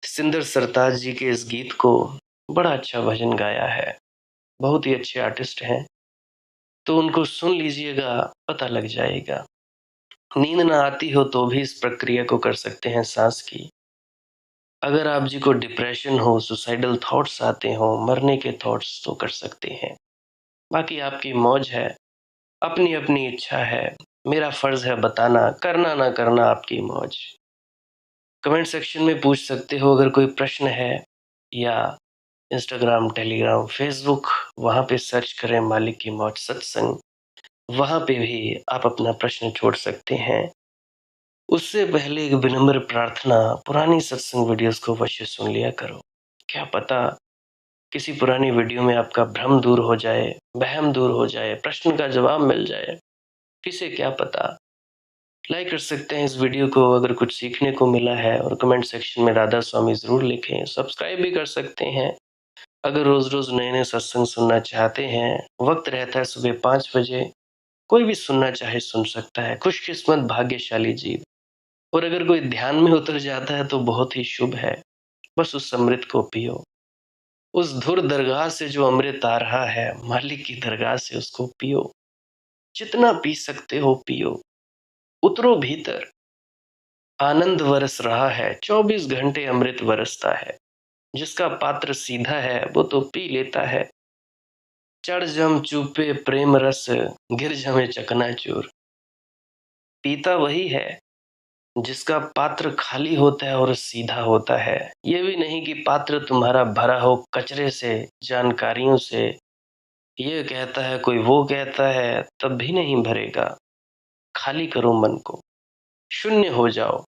S1: सिंदर सरताज जी के इस गीत को। बड़ा अच्छा भजन गाया है, बहुत ही अच्छे आर्टिस्ट हैं। तो उनको सुन लीजिएगा, पता लग जाएगा। नींद ना आती हो तो भी इस प्रक्रिया को कर सकते हैं सांस की। अगर आप जी को डिप्रेशन हो, सुसाइडल थॉट्स आते हो, मरने के थॉट्स, तो कर सकते हैं। बाकी आपकी मौज है, अपनी अपनी इच्छा है। मेरा फर्ज है बताना, करना ना करना आपकी मौज। कमेंट सेक्शन में पूछ सकते हो अगर कोई प्रश्न है, या इंस्टाग्राम, टेलीग्राम, फेसबुक, वहाँ पे सर्च करें मालिक की मौज सत्संग। वहाँ पे भी आप अपना प्रश्न छोड़ सकते हैं। उससे पहले एक विनम्र प्रार्थना, पुरानी सत्संग वीडियोस को अवश्य सुन लिया करो। क्या पता किसी पुरानी वीडियो में आपका भ्रम दूर हो जाए, वहम दूर हो जाए, प्रश्न का जवाब मिल जाए। किसे क्या पता। लाइक कर सकते हैं इस वीडियो को अगर कुछ सीखने को मिला है, और कमेंट सेक्शन में राधा स्वामी ज़रूर लिखें। सब्सक्राइब भी कर सकते हैं अगर रोज़-रोज़ नए-नए सत्संग सुनना चाहते हैं। वक्त रहता है सुबह 5 बजे, कोई भी सुनना चाहे सुन सकता है। खुशकिस्मत भाग्यशाली जीव। और अगर कोई ध्यान में उतर जाता है तो बहुत ही शुभ है। बस उस अमृत को पियो। उस धुर दरगाह से जो अमृत आ रहा है, मालिक की दरगाह से उसको पियो। जितना पी सकते हो पियो। उतरो भीतर। आनंद बरस रहा है, 24 घंटे अमृत बरसता है। जिसका पात्र सीधा है वो तो पी लेता है। चढ़ जम चूपे प्रेम रस, गिर जमे चकनाचूर। पीता वही है जिसका पात्र खाली होता है और सीधा होता है। ये भी नहीं कि पात्र तुम्हारा भरा हो कचरे से, जानकारियों से। ये कहता है कोई, वो कहता है, तब भी नहीं भरेगा। खाली करो मन को, शून्य हो जाओ,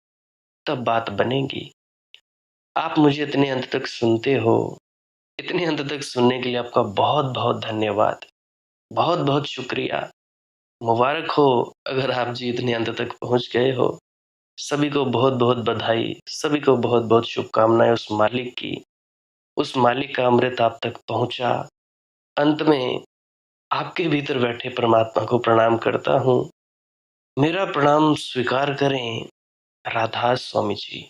S1: तब बात बनेगी। आप मुझे इतने अंत तक सुनते हो, इतने अंत तक सुनने के लिए आपका बहुत बहुत धन्यवाद। बहुत बहुत शुक्रिया। मुबारक हो अगर आप जी इतने अंत तक पहुंच गए हो। सभी को बहुत बहुत बधाई, सभी को बहुत बहुत शुभकामनाएं उस मालिक की। उस मालिक का अमृत आप तक पहुंचा। अंत में आपके भीतर बैठे परमात्मा को प्रणाम करता हूँ। मेरा प्रणाम स्वीकार करें राधा स्वामी जी।